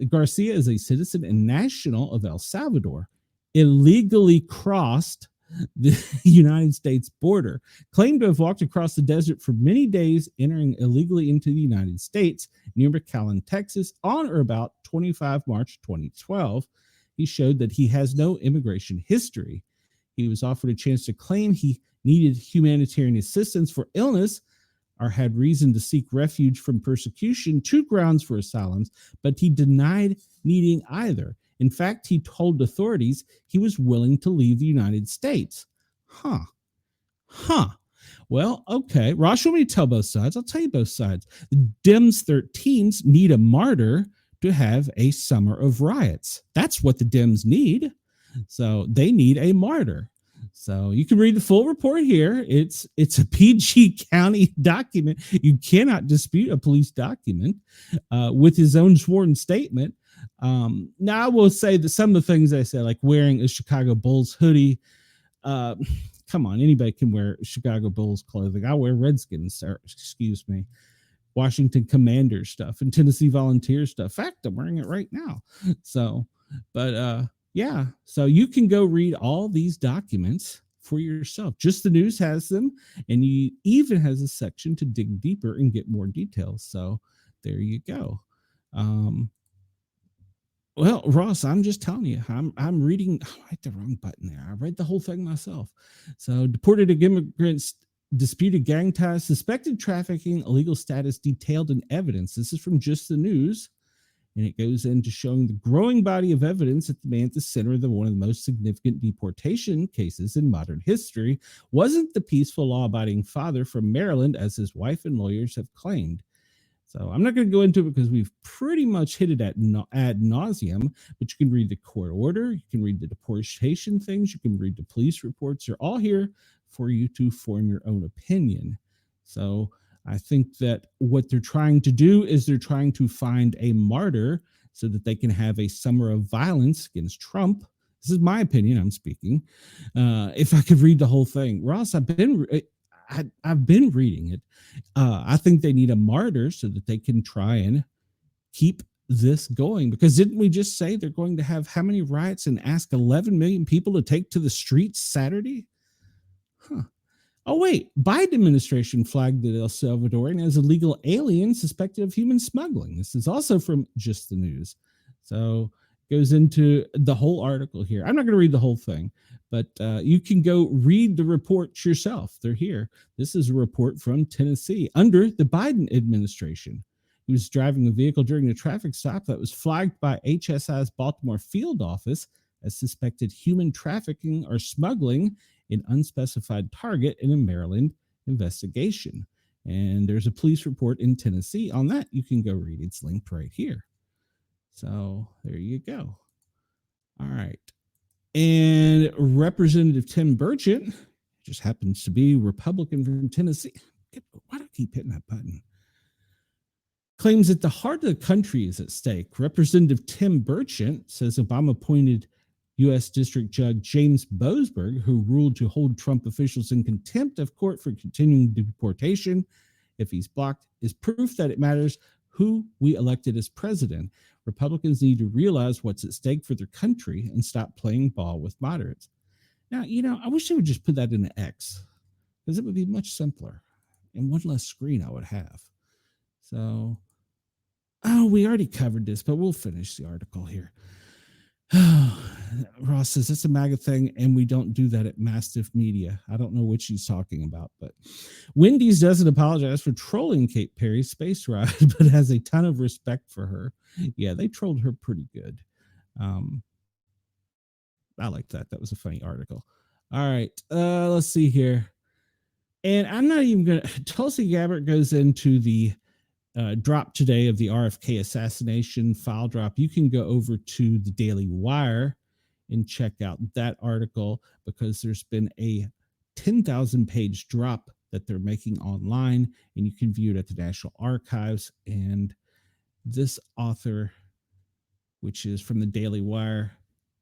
is a citizen and national of El Salvador, illegally crossed the United States border, claimed to have walked across the desert for many days, entering illegally into the United States near McAllen, Texas, on or about 25 March 2012. He showed that he has no immigration history. He was offered a chance to claim he needed humanitarian assistance for illness or had reason to seek refuge from persecution, 2 grounds for asylums, but he denied needing either. In fact, he told authorities he was willing to leave the United States. Well, okay. Ross, you want me to tell both sides? I'll tell you both sides. The Dems 13s need a martyr to have a summer of riots. That's what the Dems need. So they need a martyr. So you can read the full report here. It's a PG County document. You cannot dispute a police document with his own sworn statement. Now, I will say that some of the things I said, like wearing a Chicago Bulls hoodie, come on, anybody can wear Chicago Bulls clothing. I wear Redskins, excuse me, Washington Commanders stuff and Tennessee Volunteers stuff. In fact, I'm wearing it right now. So, but yeah, so you can go read all these documents for yourself. Just the News has them, and he even has a section to dig deeper and get more details. So there you go. Well, Ross, I'm just telling you, I'm reading. I hit the wrong button there. I read the whole thing myself. So deported immigrants Disputed gang ties, suspected trafficking, illegal status detailed in evidence. This is from Just the News. And it goes into showing the growing body of evidence that the man at the center of one of the most significant deportation cases in modern history wasn't the peaceful, law-abiding father from Maryland, as his wife and lawyers have claimed. So I'm not going to go into it because we've pretty much hit it ad nauseum, but you can read the court order, you can read the deportation things, you can read the police reports. They're all here for you to form your own opinion. So I think that what they're trying to do is they're trying to find a martyr so that they can have a summer of violence against Trump. This is my opinion. I'm speaking. If I could read the whole thing, Ross, I've been reading it. I think they need a martyr so that they can try and keep this going. Because didn't we just say they're going to have how many riots and ask 11 million people to take to the streets Saturday? Huh. Oh, wait. Biden administration flagged the El Salvadorian as illegal alien suspected of human smuggling. This is also from Just the News. So goes into the whole article here. I'm not going to read the whole thing, but you can go read the reports yourself. They're here. This is a report from Tennessee under the Biden administration. He was driving a vehicle during a traffic stop that was flagged by HSI's Baltimore field office as suspected human trafficking or smuggling in unspecified target in a Maryland investigation. And there's a police report in Tennessee on that. You can go read. It's linked right here. So there you go. All right. And Representative Tim Burchett, just happens to be Republican from Tennessee. Why do I keep hitting that button? Claims that the heart of the country is at stake. Representative Tim Burchett says Obama appointed U.S. District Judge James Boasberg, who ruled to hold Trump officials in contempt of court for continuing deportation if he's blocked, is proof that it matters who we elected as president. Republicans need to realize what's at stake for their country and stop playing ball with moderates. Now, I wish they would just put that in an X, because it would be much simpler and one less screen I would have. So, we already covered this, but we'll finish the article here. Ross says it's a MAGA thing, and we don't do that at Mastiff Media. I don't know what she's talking about, but Wendy's doesn't apologize for trolling Kate Perry's space ride, but has a ton of respect for her. Yeah, they trolled her pretty good. I like that. That was a funny article. All right, let's see here. And I'm not even going to... Tulsi Gabbard goes into the drop today of the RFK assassination file drop. You can go over to the Daily Wire and check out that article, because there's been a 10,000 page drop that they're making online, and you can view it at the National Archives. And this author, which is from the Daily Wire,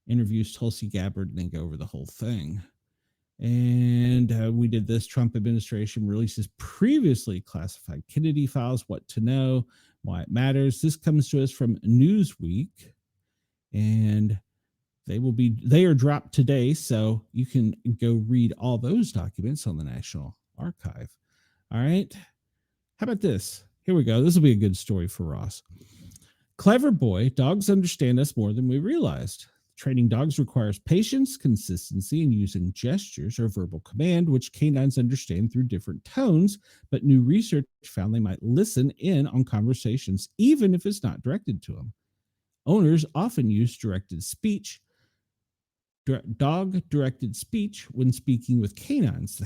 interviews Tulsi Gabbard and then go over the whole thing. And we did this. Trump administration releases previously classified Kennedy files, what to know, why it matters. This comes to us from Newsweek, and they are dropped today, so you can go read all those documents on the National Archive. All right. How about this? Here we go. This will be a good story for Ross. Clever boy, dogs understand us more than we realized. Training dogs requires patience, consistency, and using gestures or verbal command, which canines understand through different tones, but new research found they might listen in on conversations, even if it's not directed to them. Owners often use dog-directed speech when speaking with canines.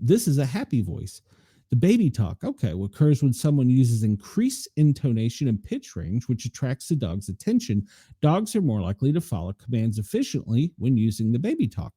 This is a happy voice. The baby talk, occurs when someone uses increased intonation and pitch range, which attracts the dog's attention. Dogs are more likely to follow commands efficiently when using the baby talk.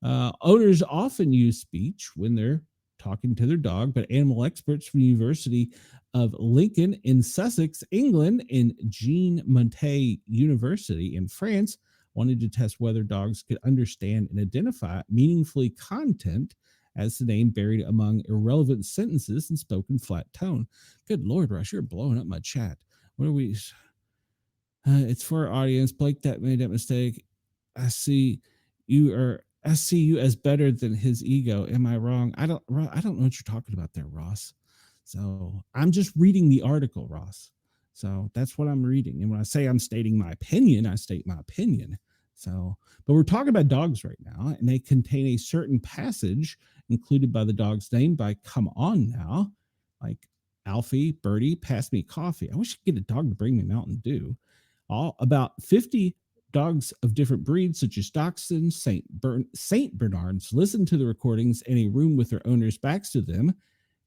Owners often use speech when they're talking to their dog, but animal experts from the University of Lincoln in Sussex, England, and Jean Montet University in France wanted to test whether dogs could understand and identify meaningfully content as the name buried among irrelevant sentences and spoken flat tone. Good Lord, Rush, you're blowing up my chat. What are we? It's for our audience. Blake that made that mistake. I see you as better than his ego. Am I wrong? I don't know what you're talking about there, Ross. So I'm just reading the article, Ross. So that's what I'm reading. And when I say I'm stating my opinion, I state my opinion. So, but we're talking about dogs right now, and they contain a certain passage included by the dog's name by Come On Now, like Alfie, Birdie, pass me coffee. I wish I could get a dog to bring me Mountain Dew. All about 50 dogs of different breeds, such as Dachshunds, Saint Bernards, listen to the recordings in a room with their owners' backs to them.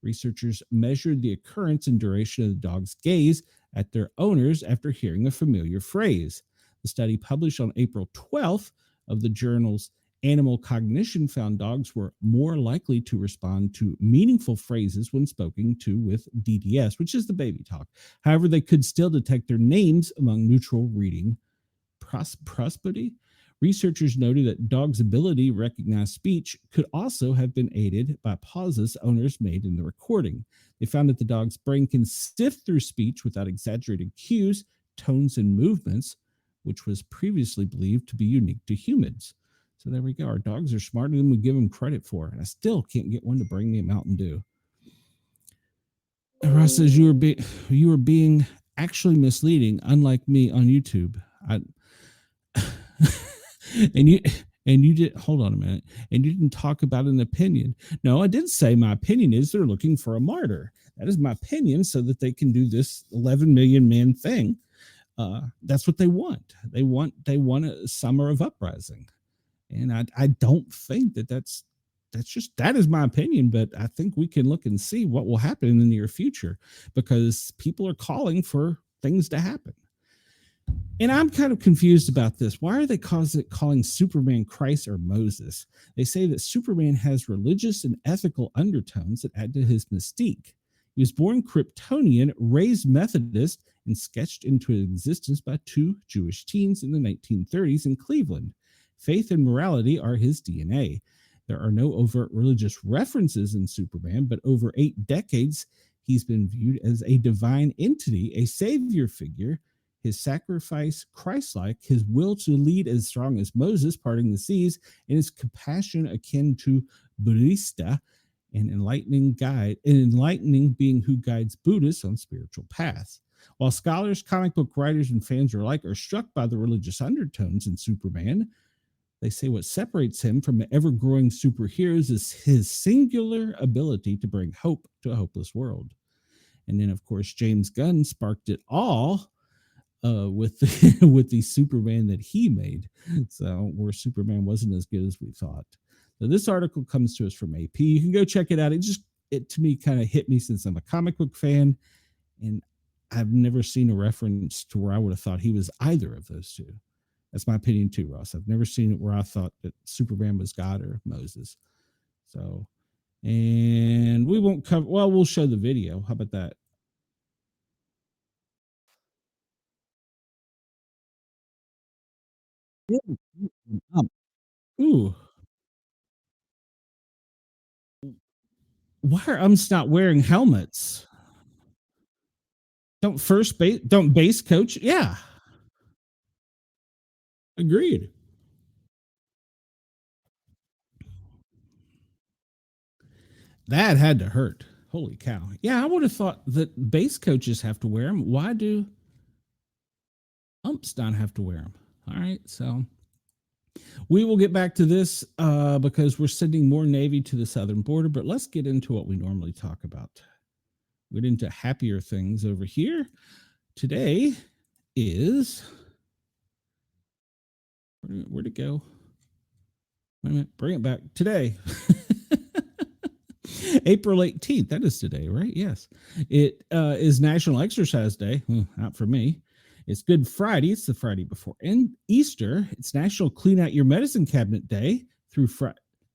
Researchers measured the occurrence and duration of the dog's gaze at their owners after hearing a familiar phrase. The study, published on April 12th of the journal's Animal Cognition, found dogs were more likely to respond to meaningful phrases when spoken to with DDS, which is the baby talk. However, they could still detect their names among neutral reading prosperity. Researchers noted that dogs' ability to recognize speech could also have been aided by pauses owners made in the recording. They found that the dog's brain can sift through speech without exaggerated cues, tones, and movements, which was previously believed to be unique to humans. So there we go. Our dogs are smarter than we give them credit for, and I still can't get one to bring me a Mountain Dew. And Ross says you were being actually misleading, unlike me on YouTube. and you did hold on a minute, and you didn't talk about an opinion. No, I did say my opinion is they're looking for a martyr. That is my opinion, so that they can do this 11 million man thing. That's what they want. They want a summer of uprising, and I don't think that's just, that is my opinion. But I think we can look and see what will happen in the near future, because people are calling for things to happen. And I'm kind of confused about this. Why are they calling Superman Christ or Moses? They say that Superman has religious and ethical undertones that add to his mystique. He was born Kryptonian, raised Methodist, and sketched into existence by two Jewish teens in the 1930s in Cleveland. Faith and morality are his DNA. There are no overt religious references in Superman, but over 8 decades, he's been viewed as a divine entity, a savior figure. His sacrifice Christ-like, his will to lead as strong as Moses parting the seas, and his compassion akin to Buddhista, an enlightening being who guides Buddhists on spiritual paths. While scholars, comic book writers, and fans alike are struck by the religious undertones in Superman, they say what separates him from the ever-growing superheroes is his singular ability to bring hope to a hopeless world. And then, of course, James Gunn sparked it all with the Superman that he made. So where Superman wasn't as good as we thought. So this article comes to us from AP. You can go check it out. It to me kind of hit me, since I'm a comic book fan, and I've never seen a reference to where I would have thought he was either of those two. That's my opinion too, Ross. I've never seen it where I thought that Superman was God or Moses. So, and we won't cover, well, we'll show the video. How about that? Ooh, why are umps not wearing helmets? Don't base coach? Yeah, agreed. That had to hurt. Holy cow. Yeah, I would have thought that base coaches have to wear them. Why do umps not have to wear them? All right, so we will get back to this because we're sending more Navy to the southern border, but let's get into what we normally talk about. Get into happier things over here. Today is, where'd it go? Wait a minute, bring it back. Today. April 18th. That is today, right? Yes. It is National Exercise Day. Not for me. It's Good Friday. It's the Friday before Easter. It's National Clean Out Your Medicine Cabinet Day through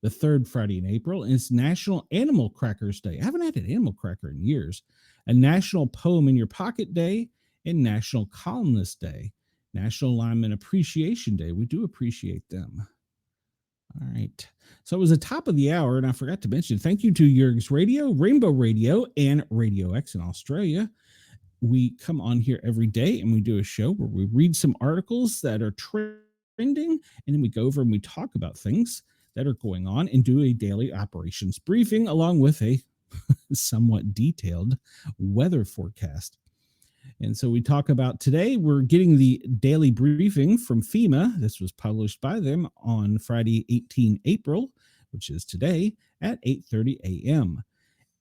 the third Friday in April. And it's National Animal Crackers Day. I haven't had an animal cracker in years. A National Poem in Your Pocket Day, and National Columnist Day. National Lineman Appreciation Day. We do appreciate them. All right. So it was the top of the hour, and I forgot to mention, thank you to Yerg's Radio, Rainbow Radio, and Radio X in Australia. We come on here every day, and we do a show where we read some articles that are trending, and then we go over and we talk about things that are going on and do a daily operations briefing along with a somewhat detailed weather forecast. And so we talk about today, we're getting the daily briefing from FEMA. This was published by them on Friday, 18 April, which is today at 8:30 a.m.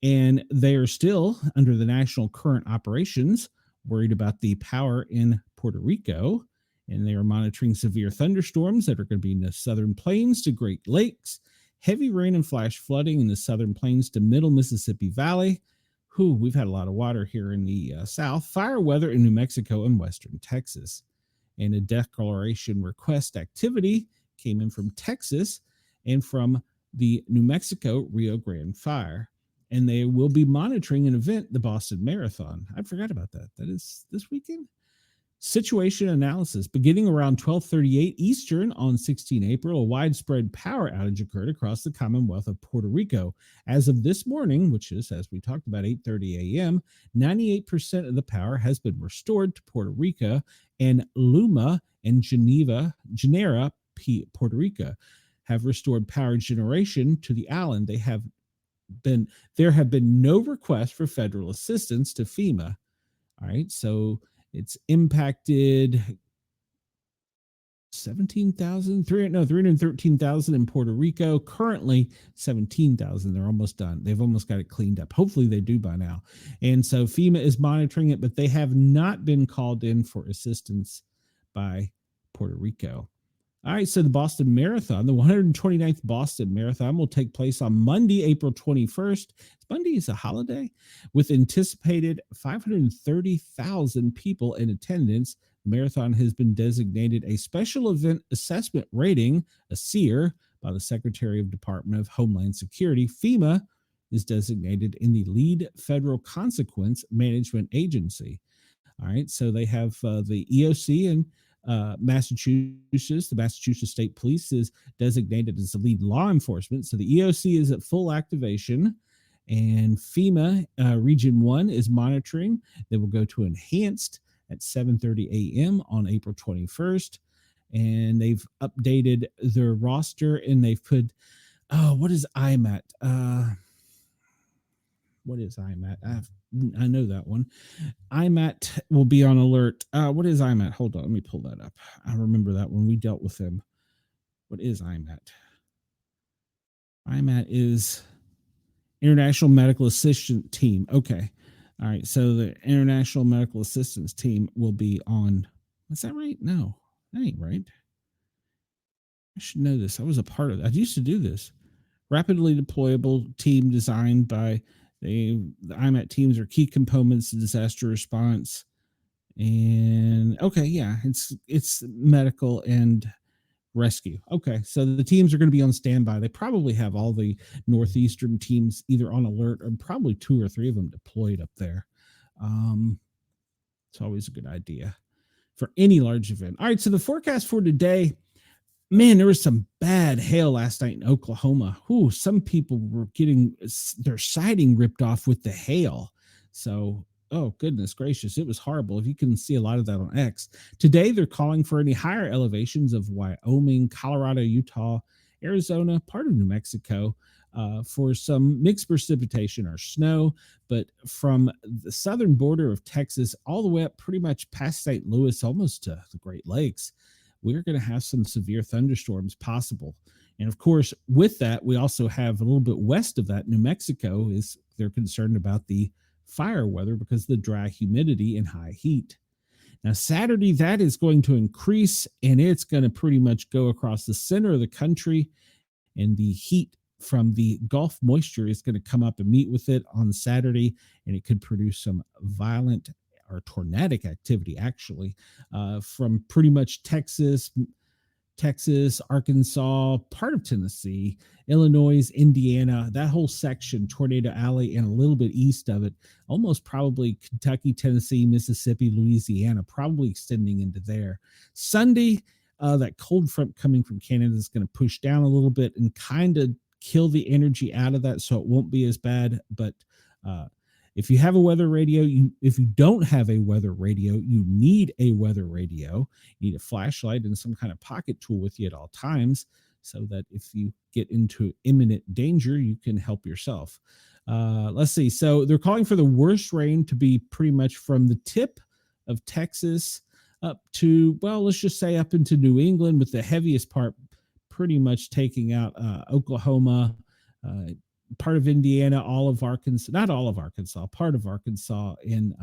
And they are still under the national current operations, worried about the power in Puerto Rico. And they are monitoring severe thunderstorms that are going to be in the southern plains to Great Lakes, heavy rain and flash flooding in the southern plains to middle Mississippi Valley. We've had a lot of water here in the south. Fire weather in New Mexico and western Texas. And a declaration request activity came in from Texas and from the New Mexico Rio Grande fire. And they will be monitoring an event, the Boston Marathon. I forgot about that. That is this weekend. Situation analysis. Beginning around 12:38 Eastern on 16 April, a widespread power outage occurred across the Commonwealth of Puerto Rico. As of this morning, which is, as we talked about, 8:30 a.m., 98% of the power has been restored to Puerto Rico, and Luma and Genera, Puerto Rico, have restored power generation to the island. There have been no requests for federal assistance to FEMA. All right, so it's impacted 313,000 in Puerto Rico. Currently 17,000. They're almost done. They've almost got it cleaned up. Hopefully they do by now. And so FEMA is monitoring it, but they have not been called in for assistance by Puerto Rico. All right, so the Boston Marathon, the 129th Boston Marathon, will take place on Monday, April 21st. Monday is a holiday, with anticipated 530,000 people in attendance. The marathon has been designated a Special Event Assessment Rating, a SEER, by the Secretary of Department of Homeland Security. FEMA is designated in the lead federal consequence management agency. All right, so they have the EOC and Massachusetts. The Massachusetts State Police is designated as the lead law enforcement. So the EOC is at full activation, and FEMA Region 1 is monitoring. They will go to enhanced at 7:30 a.m. on April 21st. And they've updated their roster, and they've put, what is IMAT? What is IMAT? I know that one. IMAT will be on alert. What is IMAT? Hold on, let me pull that up. I remember that when we dealt with them. What is IMAT? IMAT is International Medical Assistance Team. Okay. All right. So the International Medical Assistance Team will be on. Is that right? No, that ain't right. I should know this. I was a part of that. I used to do this. Rapidly deployable team designed by the IMAT teams are key components of disaster response. And okay, yeah, it's medical and rescue. Okay, so the teams are going to be on standby. They probably have all the northeastern teams either on alert or probably 2 or 3 of them deployed up there. It's always a good idea for any large event. All right, so the forecast for today. Man, there was some bad hail last night in Oklahoma. Some people were getting their siding ripped off with the hail. So, oh, goodness gracious, it was horrible. If you can see a lot of that on X. Today, they're calling for any higher elevations of Wyoming, Colorado, Utah, Arizona, part of New Mexico, for some mixed precipitation or snow. But from the southern border of Texas all the way up pretty much past St. Louis, almost to the Great Lakes, we're going to have some severe thunderstorms possible. And of course, with that, we also have a little bit west of that, New Mexico, they're concerned about the fire weather because of the dry humidity and high heat. Now, Saturday, that is going to increase, and it's going to pretty much go across the center of the country, and the heat from the Gulf moisture is going to come up and meet with it on Saturday, and it could produce some violent or tornadic activity, actually, from pretty much Texas, Arkansas, part of Tennessee, Illinois, Indiana, that whole section, Tornado Alley, and a little bit east of it, almost probably Kentucky, Tennessee, Mississippi, Louisiana, probably extending into there. Sunday, that cold front coming from Canada is going to push down a little bit and kind of kill the energy out of that, so it won't be as bad. But if you have a weather radio, if you don't have a weather radio, you need a weather radio. You need a flashlight and some kind of pocket tool with you at all times, so that if you get into imminent danger, you can help yourself. Let's see. So they're calling for the worst rain to be pretty much from the tip of Texas up to, well, let's just say up into New England, with the heaviest part pretty much taking out Oklahoma, uh, part of Indiana, all of Arkansas, not all of Arkansas, part of Arkansas, in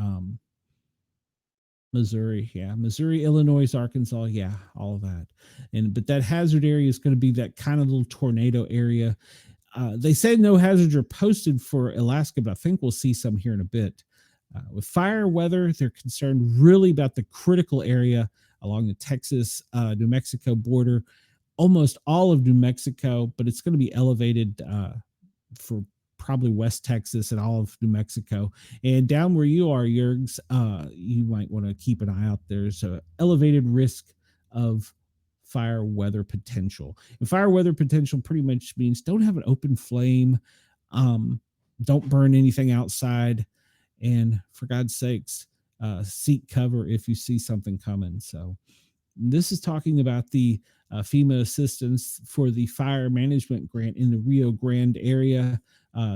Missouri, yeah, Missouri, Illinois, Arkansas, yeah, all of that. And but that hazard area is going to be that kind of little tornado area. They said no hazards are posted for Alaska, but I think we'll see some here in a bit. With fire weather, they're concerned really about the critical area along the Texas, New Mexico border, almost all of New Mexico, but it's going to be elevated for probably West Texas and all of New Mexico. And down where you are, Yergs, you might want to keep an eye out. There's an elevated risk of fire weather potential. And fire weather potential pretty much means don't have an open flame, don't burn anything outside, and for God's sakes, seek cover if you see something coming. So this is talking about the FEMA assistance for the fire management grant in the Rio Grande area.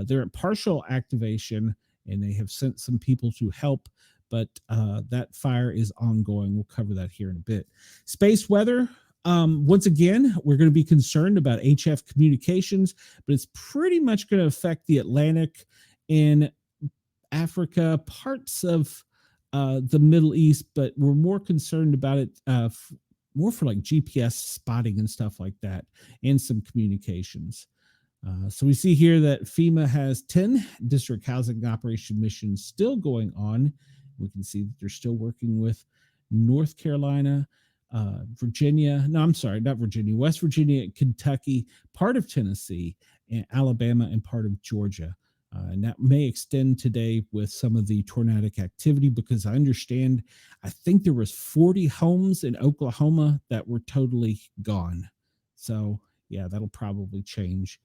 They're at partial activation, and they have sent some people to help, but that fire is ongoing. We'll cover that here in a bit. Space weather. Once again, we're going to be concerned about HF communications, but it's pretty much going to affect the Atlantic and Africa, parts of the Middle East, but we're more concerned about it more for like GPS spotting and stuff like that, and some communications. So we see here that FEMA has 10 district housing operation missions still going on. We can see that they're still working with North Carolina, Virginia. No, I'm sorry, not Virginia, West Virginia, Kentucky, part of Tennessee, and Alabama, and part of Georgia. And that may extend today with some of the tornadic activity, because I understand, I think there was 40 homes in Oklahoma that were totally gone. So yeah, that'll probably change.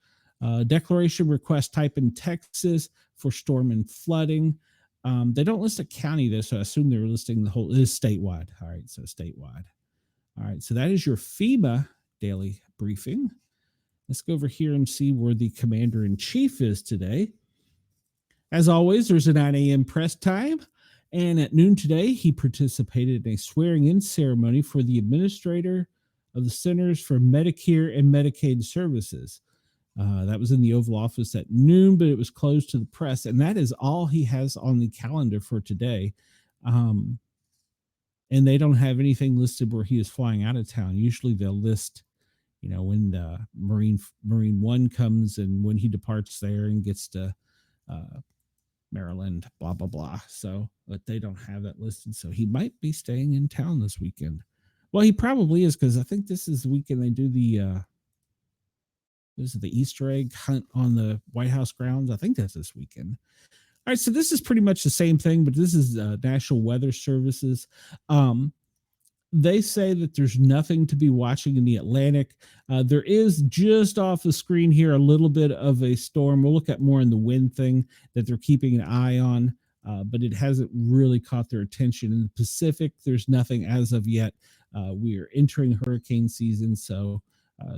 Declaration request type in Texas for storm and flooding. They don't list a county there, so I assume they're listing the whole. It is statewide. All right, so statewide. All right, so that is your FEMA daily briefing. Let's go over here and see where the commander-in-chief is today. As always, there's a 9 a.m. press time, and at noon today, he participated in a swearing-in ceremony for the administrator of the Centers for Medicare and Medicaid Services. That was in the Oval Office at noon, but it was closed to the press, and that is all he has on the calendar for today. And they don't have anything listed where he is flying out of town. Usually they'll list, when the Marine One comes and when he departs there and gets to Maryland, blah, blah, blah. So, but they don't have that listed. So he might be staying in town this weekend. Well, he probably is, because I think this is the weekend they do the Easter egg hunt on the White House grounds. I think that's this weekend. All right, so this is pretty much the same thing, but this is National Weather Services. They say that there's nothing to be watching in the Atlantic. There is just off the screen here a little bit of a storm. We'll look at more in the wind thing that they're keeping an eye on, but it hasn't really caught their attention. In the Pacific, there's nothing as of yet. We are entering hurricane season, so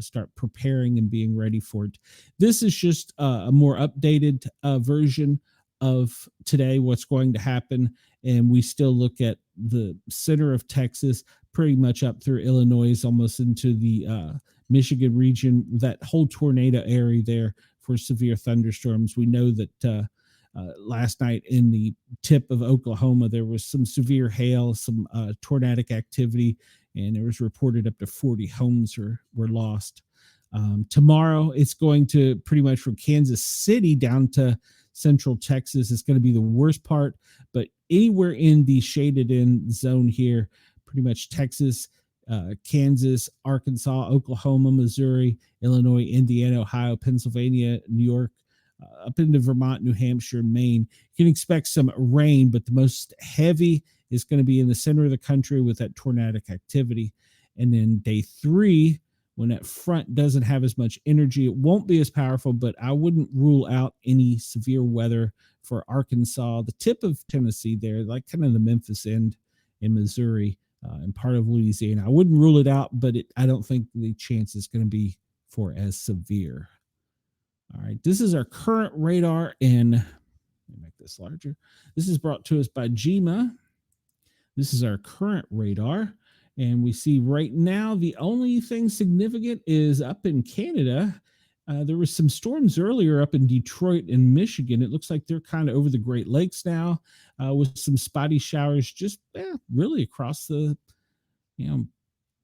start preparing and being ready for it. This is just a more updated version of today, what's going to happen. And we still look at the center of Texas, pretty much up through Illinois, almost into the Michigan region, that whole tornado area there for severe thunderstorms. We know that last night in the tip of Oklahoma, there was some severe hail, some tornadic activity, and it was reported up to 40 homes were lost. Tomorrow, it's going to pretty much from Kansas City down to central Texas. It's going to be the worst part, but anywhere in the shaded in zone here, pretty much Texas, Kansas, Arkansas, Oklahoma, Missouri, Illinois, Indiana, Ohio, Pennsylvania, New York, up into Vermont, New Hampshire, Maine. You can expect some rain, but the most heavy is going to be in the center of the country with that tornadic activity. And then day 3, when that front doesn't have as much energy, it won't be as powerful, but I wouldn't rule out any severe weather for Arkansas, the tip of Tennessee there, like kind of the Memphis end in Missouri, and part of Louisiana. I wouldn't rule it out, but I don't think the chance is going to be for as severe. All right, this is our current radar, and let me make this larger. This is brought to us by GMA. This is our current radar. And we see right now the only thing significant is up in Canada. There was some storms earlier up in Detroit and Michigan. It looks like they're kind of over the Great Lakes now, with some spotty showers just really across the you know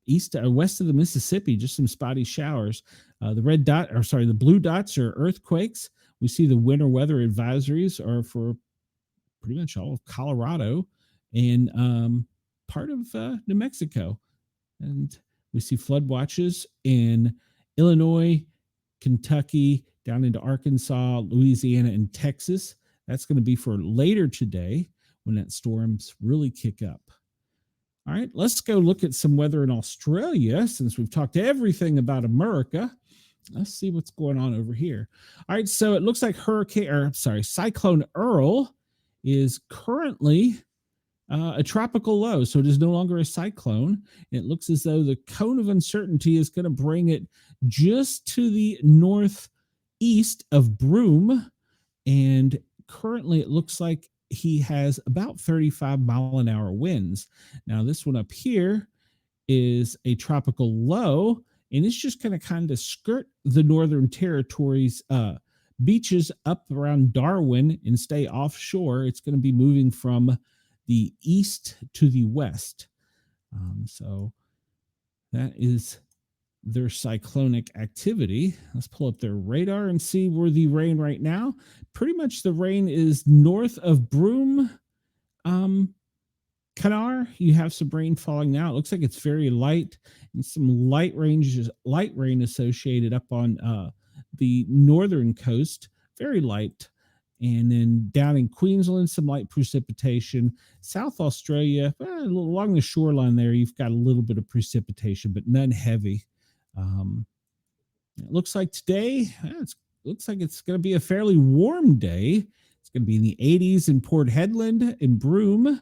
east or west of the Mississippi. Just some spotty showers. The red dot, or sorry, the blue dots are earthquakes. We see the winter weather advisories are for pretty much all of Colorado and part of New Mexico. And we see flood watches in Illinois, Kentucky, down into Arkansas, Louisiana, and Texas. That's going to be for later today when that storms really kick up. All right, let's go look at some weather in Australia since we've talked everything about America. Let's see what's going on over here. All right, so it looks like Cyclone Earl is currently a tropical low, so it is no longer a cyclone. It looks as though the cone of uncertainty is going to bring it just to the northeast of Broome, and currently it looks like he has about 35-mile-an-hour winds. Now, this one up here is a tropical low, and it's just going to kind of skirt the Northern Territories beaches up around Darwin and stay offshore. It's going to be moving from the east to the west. So that is their cyclonic activity. Let's pull up their radar and see where the rain right now. Pretty much the rain is north of Broome. Canar, you have some rain falling now. It looks like it's very light, and some light rain associated up on the northern coast, very light. And then down in Queensland, some light precipitation. South Australia, along the shoreline there, you've got a little bit of precipitation, but none heavy. It looks like today, looks like it's going to be a fairly warm day. It's going to be in the 80s in Port Hedland and Broome,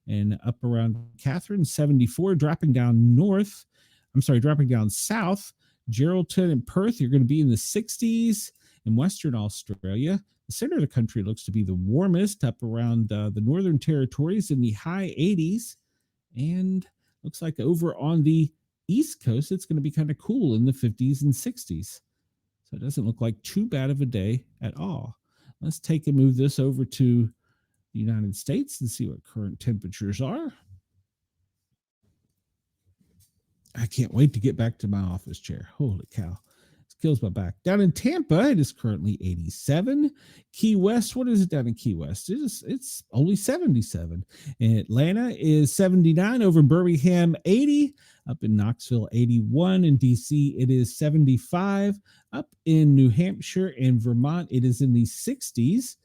and up around Catherine, 74, dropping down dropping down south. Geraldton and Perth, you're going to be in the 60s. In Western Australia, the center of the country looks to be the warmest, up around the Northern Territories in the high 80s. And looks like over on the East Coast, it's going to be kind of cool in the 50s and 60s. So it doesn't look like too bad of a day at all. Let's take and move this over to the United States and see what current temperatures are. I can't wait to get back to my office chair. Holy cow. Kills my back. Down in Tampa, it is currently 87. Key West, what is it down in Key West? It's only 77. In Atlanta is 79. Over Birmingham, 80. Up in Knoxville, 81. In DC, it is 75. Up in New Hampshire and Vermont, it is in the 60s.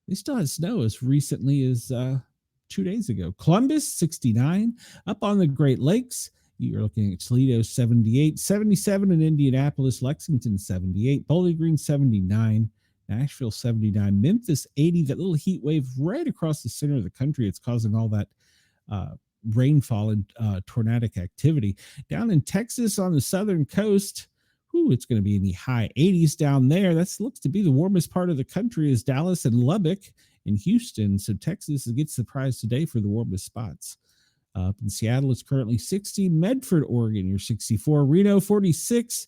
They still had snow as recently as 2 days ago. Columbus, 69. Up on the Great Lakes, you're looking at Toledo, 78, 77 in Indianapolis, Lexington, 78, Bowling Green, 79, Nashville, 79, Memphis, 80. That little heat wave right across the center of the country. It's causing all that rainfall and tornadic activity. Down in Texas on the southern coast, it's going to be in the high 80s down there. That looks to be the warmest part of the country is Dallas and Lubbock and Houston. So Texas gets the prize today for the warmest spots. Up in Seattle, it's currently 60. Medford, Oregon, you're 64. Reno, 46.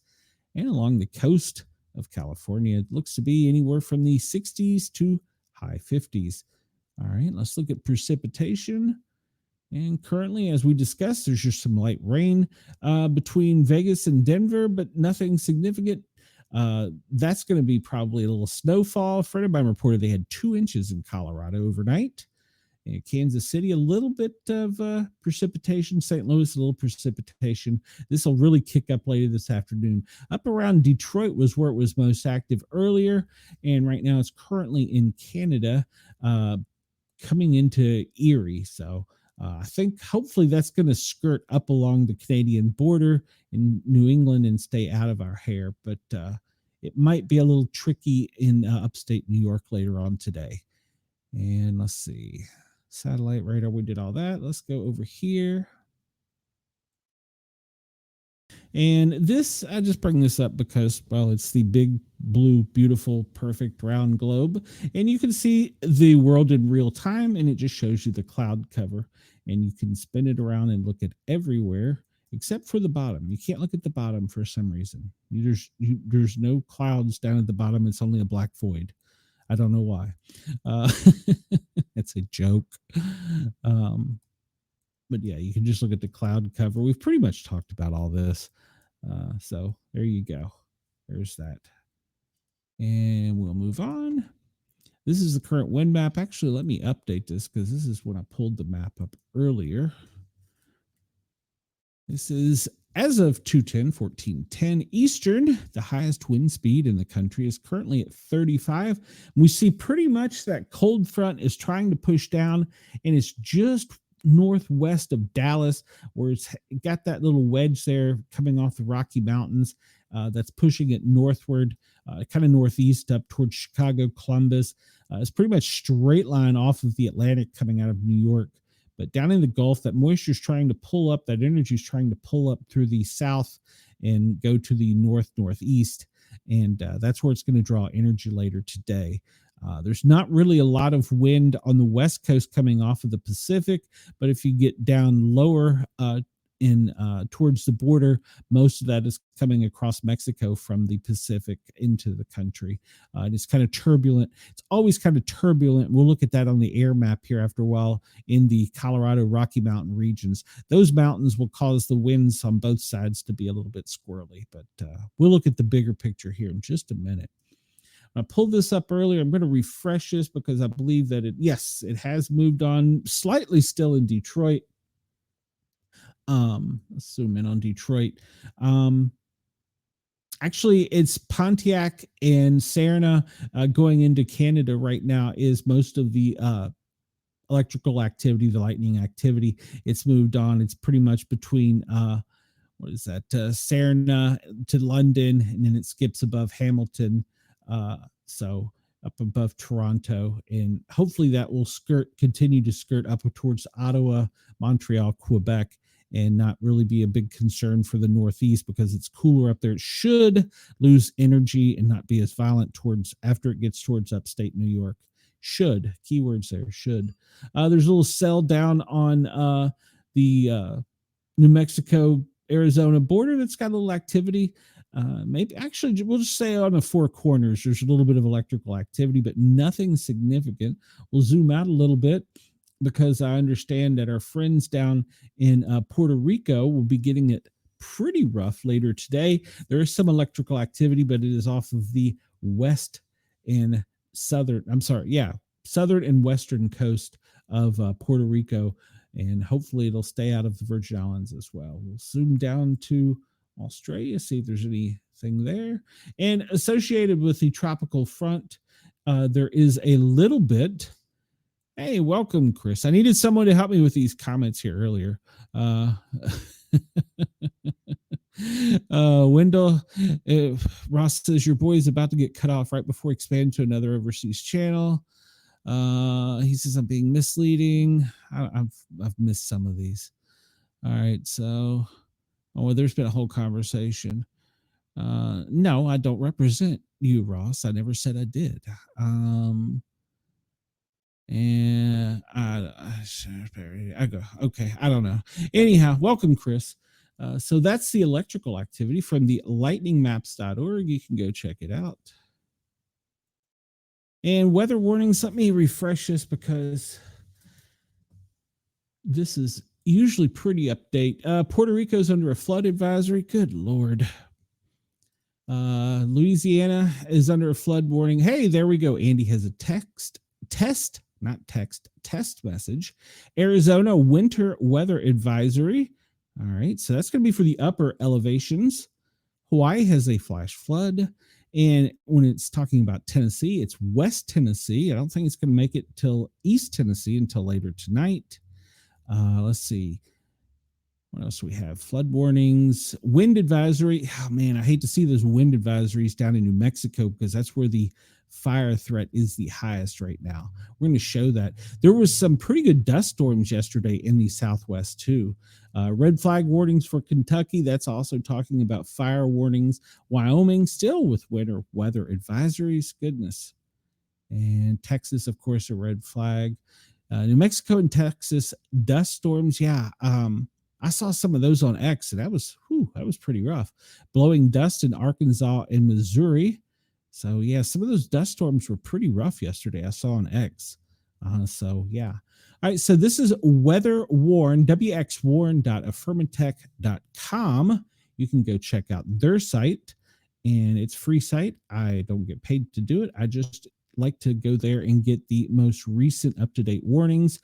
And along the coast of California, it looks to be anywhere from the 60s to high 50s. All right, let's look at precipitation. And currently, as we discussed, there's just some light rain between Vegas and Denver, but nothing significant. That's going to be probably a little snowfall. A friend of mine reported they had 2 inches in Colorado overnight. In Kansas City, a little bit of precipitation. St. Louis, a little precipitation. This will really kick up later this afternoon. Up around Detroit was where it was most active earlier, and right now it's currently in Canada, coming into Erie. So I think hopefully that's going to skirt up along the Canadian border in New England and stay out of our hair, but it might be a little tricky in upstate New York later on today. And let's see. Satellite radar, we did all that. Let's go over here. And this, I just bring this up because, well, it's the big, blue, beautiful, perfect round globe. And you can see the world in real time, and it just shows you the cloud cover. And you can spin it around and look at everywhere except for the bottom. You can't look at the bottom for some reason. There's no clouds down at the bottom. It's only a black void. I don't know why. Uh, it's a joke. Um, but yeah, you can just look at the cloud cover. We've pretty much talked about all this. So there you go. There's that. And we'll move on. This is the current wind map. Actually, let me update this because this is when I pulled the map up earlier. This is as of 2/10/14/10 Eastern. The highest wind speed in the country is currently at 35. We see pretty much that cold front is trying to push down, and it's just northwest of Dallas, where it's got that little wedge there coming off the Rocky Mountains that's pushing it northward, kind of northeast up towards Chicago, Columbus. It's pretty much straight line off of the Atlantic coming out of New York. But down in the Gulf, that moisture is trying to pull up, that energy is trying to pull up through the south and go to the northeast. And that's where it's going to draw energy later today. There's not really a lot of wind on the west coast coming off of the Pacific, but if you get down lower in towards the border, most of that is coming across Mexico from the Pacific into the country. And it's kind of turbulent. It's always kind of turbulent. We'll look at that on the air map here after a while in the Colorado Rocky Mountain regions. Those mountains will cause the winds on both sides to be a little bit squirrely, but we'll look at the bigger picture here in just a minute. I pulled this up earlier. I'm going to refresh this because I believe that it has moved on slightly still in Detroit. Let's zoom in on Detroit. Actually, it's Pontiac and Sarnia going into Canada right now is most of the electrical activity, the lightning activity. It's moved on. It's pretty much between what is that? Sarnia to London, and then it skips above Hamilton. So up above Toronto, and hopefully that will continue to skirt up towards Ottawa, Montreal, Quebec, and not really be a big concern for the Northeast because it's cooler up there. It should lose energy and not be as violent towards after it gets towards upstate New York. Should, keywords there, should. There's a little cell down on the New Mexico Arizona border that's got a little activity. Maybe actually we'll just say on the Four Corners there's a little bit of electrical activity, but nothing significant. We'll zoom out a little bit because I understand that our friends down in Puerto Rico will be getting it pretty rough later today. There is some electrical activity, but it is off of the west and southern and western coast of Puerto Rico, and hopefully it'll stay out of the Virgin Islands as well. We'll zoom down to Australia, see if there's anything there. And associated with the tropical front, there is a little bit. Hey, welcome, Chris. I needed someone to help me with these comments here earlier. Wendell Ross says your boy is about to get cut off right before expanding to another overseas channel. He says I'm being misleading. I've missed some of these. All right, so there's been a whole conversation. No, I don't represent you, Ross. I never said I did. And I go, okay, I don't know. Anyhow, welcome, Chris. So that's the electrical activity from the lightningmaps.org. You can go check it out. And weather warnings, let me refresh this because this is usually pretty update. Puerto Rico's under a flood advisory. Good Lord. Louisiana is under a flood warning. Hey, there we go. Andy has a test message. Arizona winter weather advisory. All right, so that's going to be for the upper elevations. Hawaii has a flash flood. And when it's talking about Tennessee, it's West Tennessee. I don't think it's going to make it till East Tennessee until later tonight. Let's see. What else do we have? Flood warnings, wind advisory. Oh, man, I hate to see those wind advisories down in New Mexico because that's where the fire threat is the highest right now. We're going to show that. There was some pretty good dust storms yesterday in the Southwest too. Red flag warnings for Kentucky. That's also talking about fire warnings. Wyoming still with winter weather advisories. Goodness. And Texas, of course, a red flag. New Mexico and Texas dust storms. Yeah, I saw some of those on X, and that was pretty rough. Blowing dust in Arkansas and Missouri. So yeah, some of those dust storms were pretty rough yesterday. I saw on X. So yeah. All right, so this is Weather Warn, wxwarn.affirmatech.com. You can go check out their site, and it's free site. I don't get paid to do it. I just like to go there and get the most recent up-to-date warnings.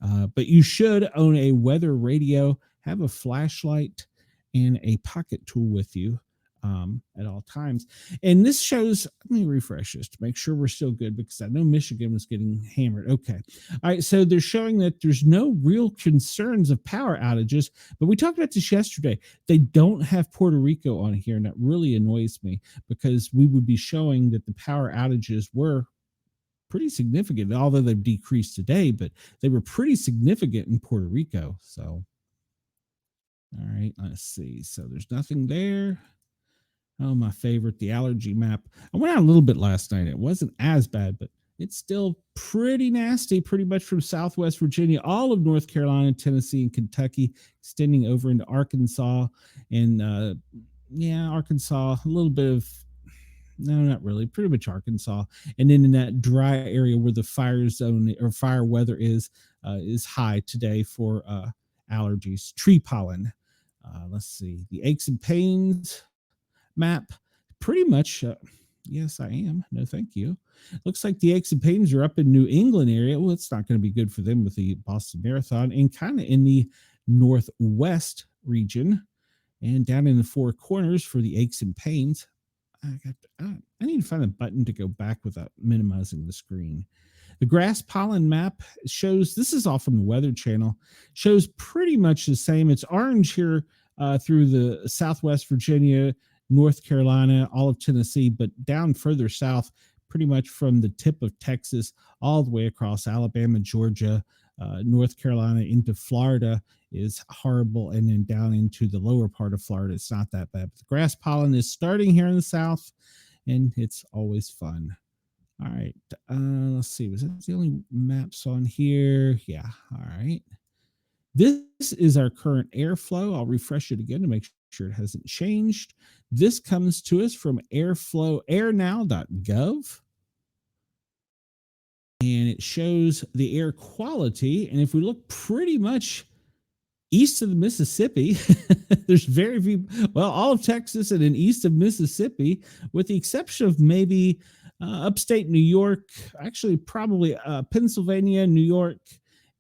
But you should own a weather radio, have a flashlight, and a pocket tool with you at all times. And this shows, let me refresh this to make sure we're still good, because I know Michigan was getting hammered. Okay. All right. So they're showing that there's no real concerns of power outages, but we talked about this yesterday. They don't have Puerto Rico on here, and that really annoys me, because we would be showing that the power outages were pretty significant, although they've decreased today, but they were pretty significant in Puerto Rico. So, all right, let's see. So there's nothing there. Oh, my favorite, the allergy map. I went out a little bit last night. It wasn't as bad, but it's still pretty nasty, pretty much from Southwest Virginia, all of North Carolina, Tennessee, and Kentucky, extending over into Arkansas. And yeah, Arkansas, a little bit of, no, not really, pretty much Arkansas. And then in that dry area where the fire zone or fire weather is high today for allergies, tree pollen. Let's see, the aches and pains map, pretty much. Yes, I am. No, thank you. Looks like the aches and pains are up in New England area. Well, it's not going to be good for them with the Boston Marathon, and kind of in the Northwest region, and down in the Four Corners for the aches and pains. I need to find a button to go back without minimizing the screen. The grass pollen map shows, this is all from the Weather Channel, shows pretty much the same. It's orange here through the Southwest Virginia, North Carolina, all of Tennessee, but down further south, pretty much from the tip of Texas all the way across Alabama, Georgia, North Carolina into Florida is horrible. And then down into the lower part of Florida, it's not that bad. But the grass pollen is starting here in the south, and it's always fun. All right. Let's see. Was that the only maps on here? Yeah. All right. This is our current airflow. I'll refresh it again to make sure it hasn't changed. This comes to us from airnow.gov. And it shows the air quality. And if we look pretty much east of the Mississippi, there's very few, well, all of Texas and then east of Mississippi, with the exception of maybe upstate New York, actually probably Pennsylvania, New York,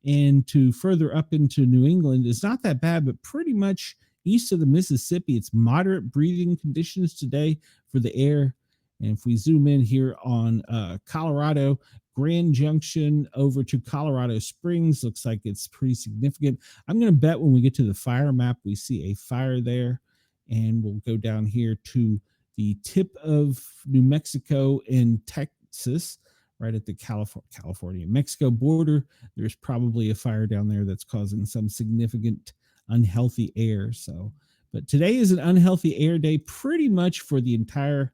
and to further up into New England is not that bad, but pretty much east of the Mississippi, it's moderate breathing conditions today for the air. And if we zoom in here on Colorado, Grand Junction over to Colorado Springs, looks like it's pretty significant. I'm going to bet when we get to the fire map, we see a fire there. And we'll go down here to the tip of New Mexico and Texas, right at the California-Mexico border. There's probably a fire down there that's causing some significant unhealthy air. So, but today is an unhealthy air day pretty much for the entire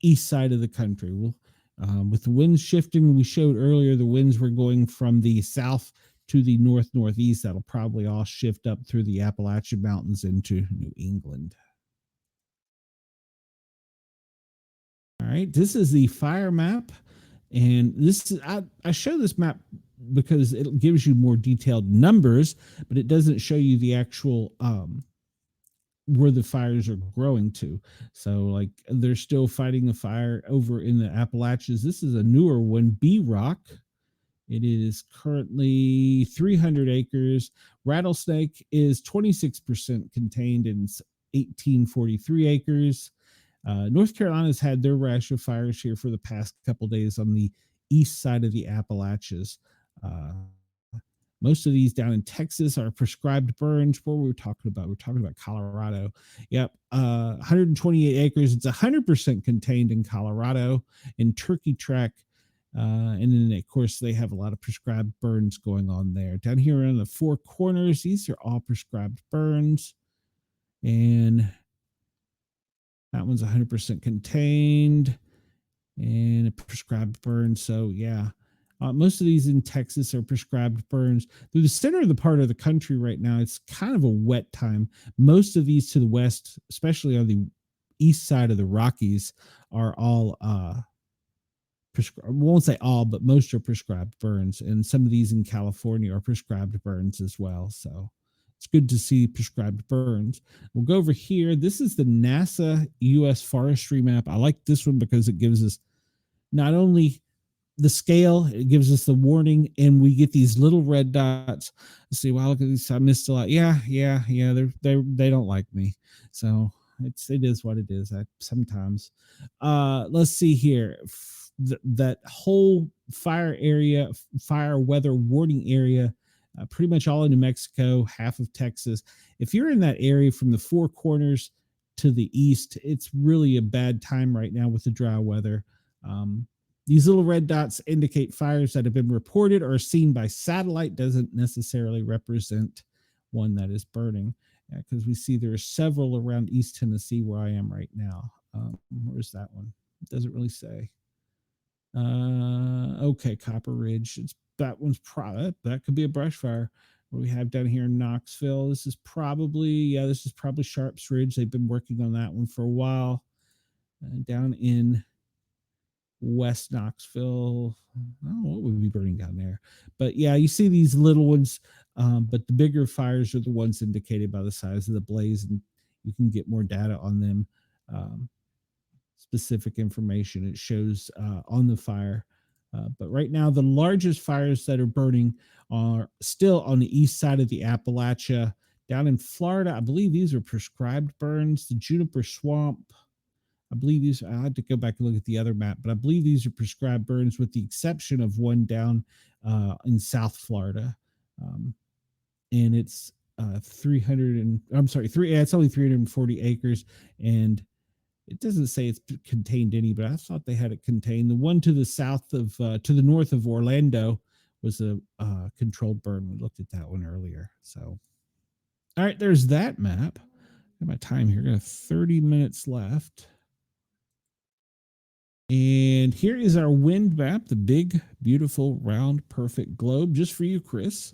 east side of the country. We'll, with the winds shifting, we showed earlier the winds were going from the south to the northeast. That'll probably all shift up through the Appalachian Mountains into New England. All right, this is the fire map, and this is I show this map because it gives you more detailed numbers, but it doesn't show you the actual where the fires are growing to. So like they're still fighting the fire over in the Appalachians. This is a newer one, B Rock. It is currently 300 acres. Rattlesnake is 26% contained in 1843 acres. North Carolina's had their rash of fires here for the past couple days on the east side of the Appalachians. Most of these down in Texas are prescribed burns. What were we talking about? We're talking about Colorado. Yep, 128 acres. It's 100% contained in Colorado, in Turkey Track. And then, of course, they have a lot of prescribed burns going on there. Down here in the Four Corners, these are all prescribed burns. And that one's 100% contained and a prescribed burn. So, yeah, most of these in Texas are prescribed burns. Through the center of the part of the country right now, it's kind of a wet time. Most of these to the west, especially on the east side of the Rockies, are all I won't say all, but most are prescribed burns, and some of these in California are prescribed burns as well. So it's good to see prescribed burns. We'll go over here. This is the NASA U.S. forestry map. I like this one because it gives us not only the scale, it gives us the warning, and we get these little red dots. Let's see, wow, look at these. I missed a lot. Yeah. They don't like me. So it is what it is. Sometimes. Let's see here. That whole fire area, fire weather warning area, pretty much all in New Mexico, half of Texas. If you're in that area from the Four Corners to the east, it's really a bad time right now with the dry weather. These little red dots indicate fires that have been reported or seen by satellite. Doesn't necessarily represent one that is burning, because we see there are several around East Tennessee where I am right now. Where's that one? It doesn't really say. Okay, Copper Ridge. That one's that could be a brush fire. What we have down here in Knoxville. This is probably Sharps Ridge. They've been working on that one for a while. Down in West Knoxville, I don't know what would be burning down there, but yeah, you see these little ones, but the bigger fires are the ones indicated by the size of the blaze, and you can get more data on them. Specific information it shows on the fire, but right now the largest fires that are burning are still on the east side of the Appalachia. Down in Florida, I believe these are prescribed burns. The Juniper Swamp, I believe these, I had to go back and look at the other map, but I believe these are prescribed burns with the exception of one down in South Florida. And it's 300 and I'm sorry, it's only 340 acres, and it doesn't say it's contained any, but I thought they had it contained. The one to the south of, to the north of Orlando was a controlled burn. We looked at that one earlier. So, all right, there's that map. Got my time here. Got 30 minutes left. And here is our wind map, the big, beautiful, round, perfect globe, just for you, Chris.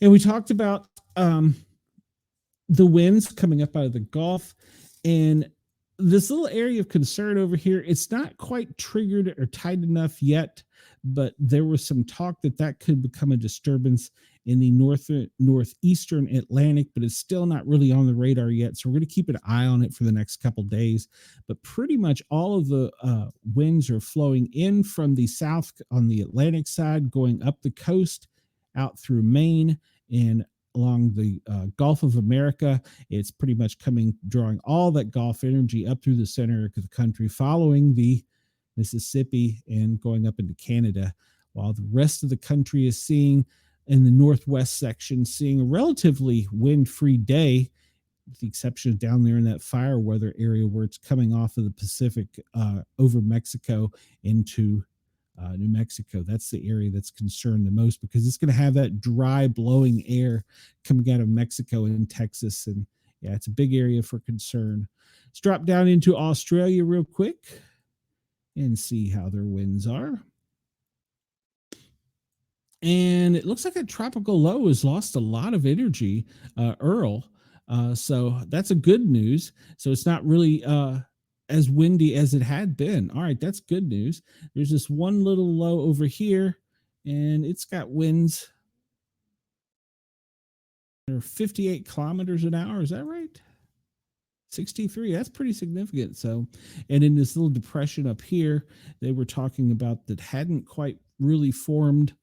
And we talked about the winds coming up out of the Gulf, and this little area of concern over here, it's not quite triggered or tight enough yet, but there was some talk that could become a disturbance in the northeastern Atlantic, but it's still not really on the radar yet. So we're going to keep an eye on it for the next couple days. But pretty much all of the winds are flowing in from the south on the Atlantic side, going up the coast out through Maine and along the Gulf of America. It's pretty much drawing all that Gulf energy up through the center of the country, following the Mississippi and going up into Canada, while the rest of the country is seeing, in the northwest section, seeing a relatively wind-free day, with the exception of down there in that fire weather area where it's coming off of the Pacific over Mexico into New Mexico. That's the area that's concerned the most, because it's going to have that dry blowing air coming out of Mexico and Texas. And yeah, it's a big area for concern. Let's drop down into Australia real quick and see how their winds are. And it looks like a tropical low has lost a lot of energy, Earl. So that's a good news. So it's not really as windy as it had been. All right, that's good news. There's this one little low over here, and it's got winds. They're 58 kilometers an hour. Is that right? 63. That's pretty significant. So, and in this little depression up here, they were talking about that hadn't quite really formed.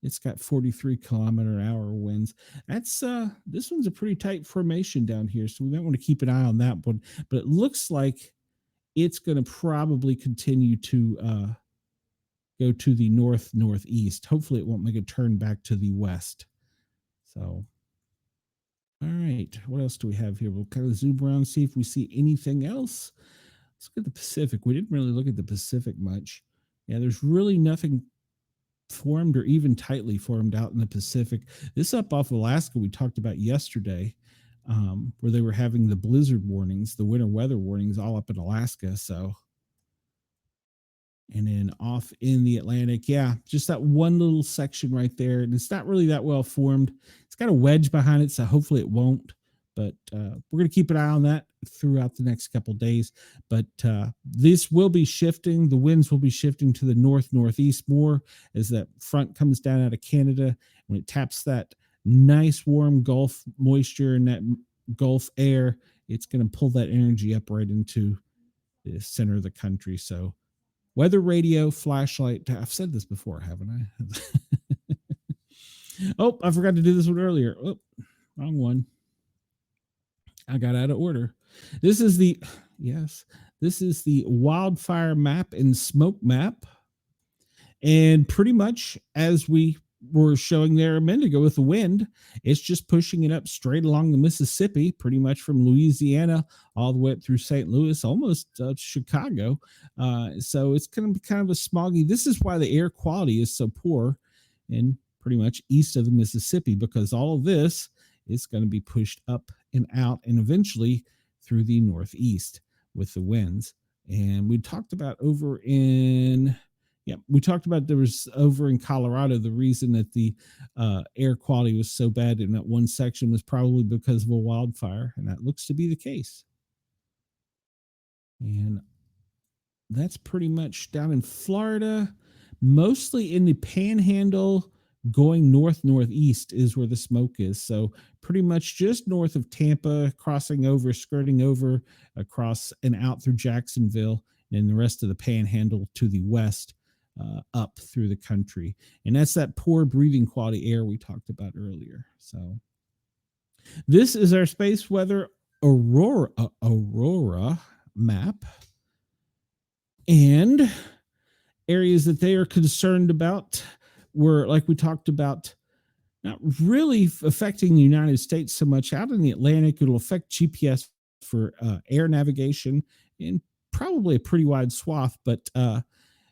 It's got 43 kilometer an hour winds. That's this one's a pretty tight formation down here, so we might want to keep an eye on that one. But it looks like it's going to probably continue to go to the northeast. Hopefully, it won't make a turn back to the west. So, all right. What else do we have here? We'll kind of zoom around and see if we see anything else. Let's look at the Pacific. We didn't really look at the Pacific much. Yeah, there's really nothing formed or even tightly formed out in the Pacific. This up off Alaska we talked about yesterday, where they were having the blizzard warnings, the winter weather warnings all up in Alaska. So, and then off in the Atlantic, yeah, just that one little section right there. And it's not really that well formed. It's got a wedge behind it, so hopefully it won't. But we're going to keep an eye on that throughout the next couple of days. But this will be shifting. The winds will be shifting to the northeast more as that front comes down out of Canada. When it taps that nice warm Gulf moisture and that Gulf air, it's going to pull that energy up right into the center of the country. So weather radio, flashlight. I've said this before, haven't I? Oh, I forgot to do this one earlier. Oh, wrong one. I got out of order. This is the wildfire map and smoke map. And pretty much as we were showing there a minute ago with the wind, it's just pushing it up straight along the Mississippi, pretty much from Louisiana all the way up through St. Louis, almost Chicago. So it's going to be kind of a smoggy. This is why the air quality is so poor in pretty much east of the Mississippi, because all of this is going to be pushed up and out and eventually through the northeast with the winds. And we talked about there was over in Colorado, the reason that the air quality was so bad in that one section was probably because of a wildfire, and that looks to be the case. And that's pretty much down in Florida, mostly in the Panhandle. Going northeast is where the smoke is. So pretty much just north of Tampa, crossing over, skirting over, across and out through Jacksonville, and the rest of the Panhandle to the west, up through the country. And that's that poor breathing quality air we talked about earlier. So this is our space weather aurora map. And areas that they are concerned about were, like we talked about, not really affecting the United States so much. Out in the Atlantic, it'll affect GPS for air navigation in probably a pretty wide swath, but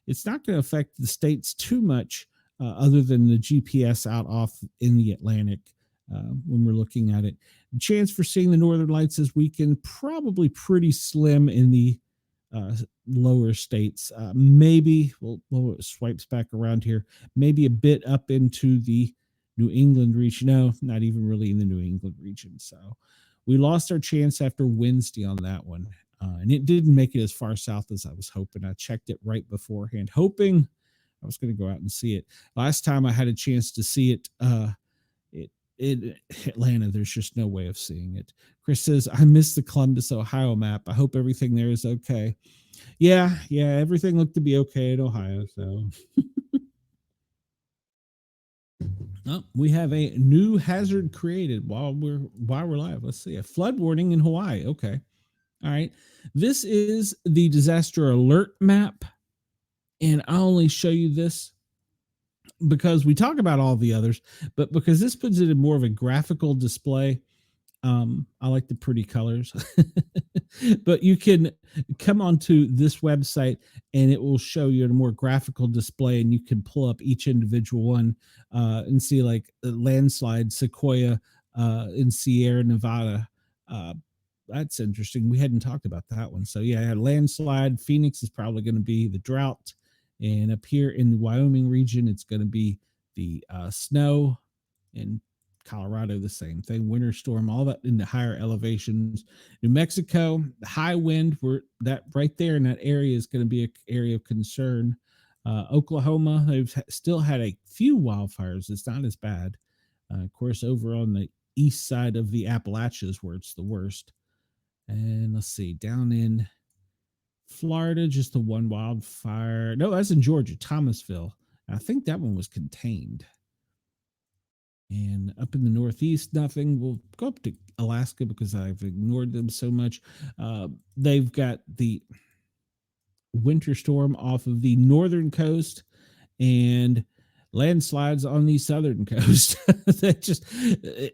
it's not going to affect the states too much, other than the GPS out off in the Atlantic when we're looking at it. The chance for seeing the northern lights this weekend, probably pretty slim in the lower states. Maybe it swipes back around here, maybe a bit up into the New England region. No, not even really in the New England region. So we lost our chance after Wednesday on that one. And it didn't make it as far south as I was hoping. I checked it right beforehand, hoping I was going to go out and see it. Last time I had a chance to see it, in Atlanta, there's just no way of seeing it. Chris says, I missed the Columbus, Ohio map. I hope everything there is okay. Yeah, everything looked to be okay in Ohio. So we have a new hazard created while we're live. Let's see, a flood warning in Hawaii. Okay. All right. This is the disaster alert map. And I'll only show you this because we talk about all the others, but because this puts it in more of a graphical display. I like the pretty colors, but you can come onto this website and it will show you a more graphical display, and you can pull up each individual one and see, like, landslide, Sequoia in Sierra Nevada. That's interesting. We hadn't talked about that one. So yeah, landslide. Phoenix is probably going to be the drought. And up here in the Wyoming region, it's going to be the snow. In Colorado, the same thing. Winter storm, all that in the higher elevations. New Mexico, the high wind, that right there in that area is going to be an area of concern. Oklahoma, they've still had a few wildfires. It's not as bad. Of course, over on the east side of the Appalachians where it's the worst. And let's see, down in Florida, just the one wildfire. No, that's in Georgia, Thomasville. I think that one was contained. And up in the Northeast, nothing. We'll go up to Alaska because I've ignored them so much. They've got the winter storm off of the northern coast, and landslides on the southern coast. That just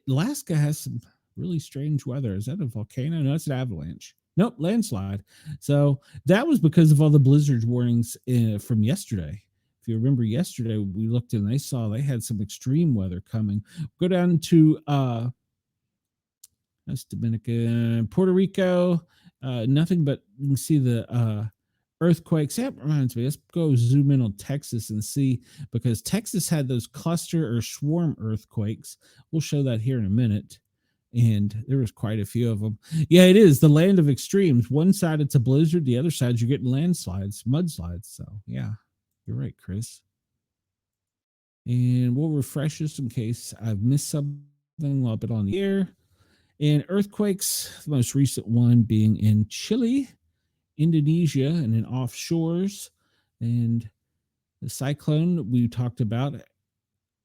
Alaska has some really strange weather. Is that a volcano? No, it's an avalanche. Nope, landslide. So that was because of all the blizzard warnings from yesterday. If you remember yesterday, we looked and they saw they had some extreme weather coming. Go down to that's Dominican, Puerto Rico. Nothing but you can see the earthquakes. That reminds me. Let's go zoom in on Texas and see, because Texas had those cluster or swarm earthquakes. We'll show that here in a minute. And there was quite a few of them. Yeah, it is the land of extremes. One side it's a blizzard, the other side you're getting landslides, mudslides. So yeah, you're right, Chris. And we'll refresh this in case I've missed something while I've been on the air. And earthquakes, the most recent one being in Chile, Indonesia, and in offshores. And the cyclone we talked about,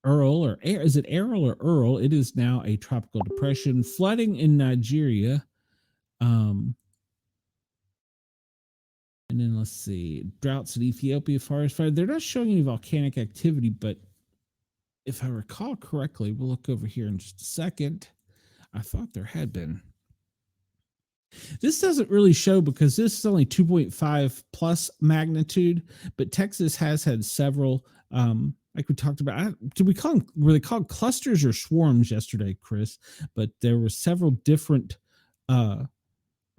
Earl, or is it Errol or Earl? It is now a tropical depression. Flooding in Nigeria. And then let's see, droughts in Ethiopia, forest fire. They're not showing any volcanic activity, but if I recall correctly, we'll look over here in just a second. I thought there had been. This doesn't really show because this is only 2.5 plus magnitude, but Texas has had several, like we talked about. Did we call them, were they called clusters or swarms yesterday, Chris? But there were several different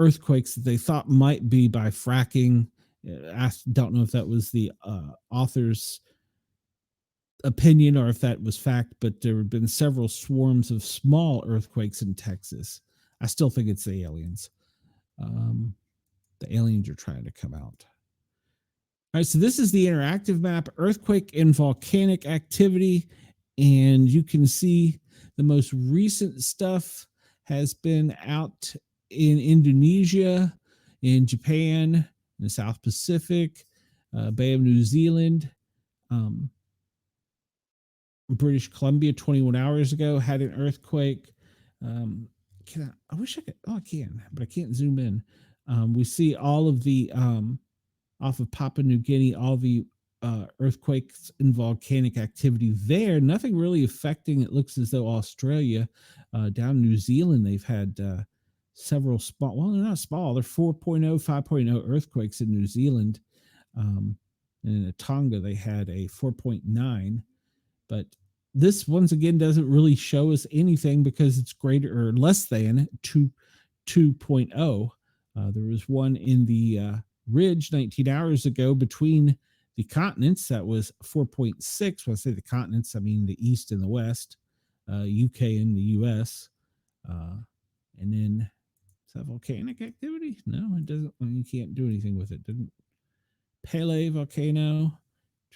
earthquakes that they thought might be by fracking. I don't know if that was the author's opinion or if that was fact, but there have been several swarms of small earthquakes in Texas. I still think it's the aliens. The aliens are trying to come out. All right, so this is the interactive map, earthquake and volcanic activity, and you can see the most recent stuff has been out in Indonesia, in Japan, in the South Pacific, Bay of New Zealand, British Columbia 21 hours ago had an earthquake. I wish I could. Oh, I can, but I can't zoom in. We see all of the off of Papua New Guinea, all the earthquakes and volcanic activity there. Nothing really affecting. It looks as though Australia, down New Zealand, they've had several small. Well, they're not small. They're 4.0, 5.0 earthquakes in New Zealand, and in Tonga they had a 4.9. But this once again doesn't really show us anything because it's greater or less than 2.0. There was one in the ridge 19 hours ago between the continents that was 4.6. When I say the continents, I mean the East and the West, UK and the US. And then, is that volcanic activity? No, it doesn't. You can't do anything with it. Didn't Pele volcano.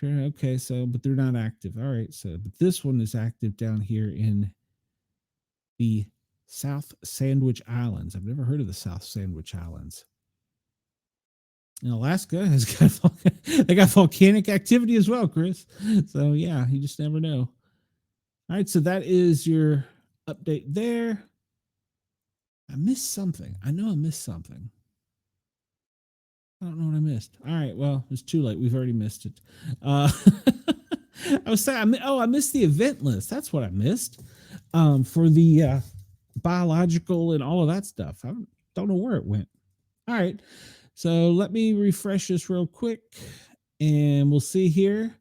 Okay, so, but they're not active. All right, so, but this one is active down here in the South Sandwich Islands. I've never heard of the South Sandwich Islands. And Alaska has got, they got volcanic activity as well, Chris. So, yeah, you just never know. All right, so that is your update there. I missed something. I know I missed something. I don't know what I missed. All right, well, it's too late. We've already missed it. I was saying, I missed the event list. That's what I missed for the biological and all of that stuff. I don't know where it went. All right, so let me refresh this real quick, and we'll see here.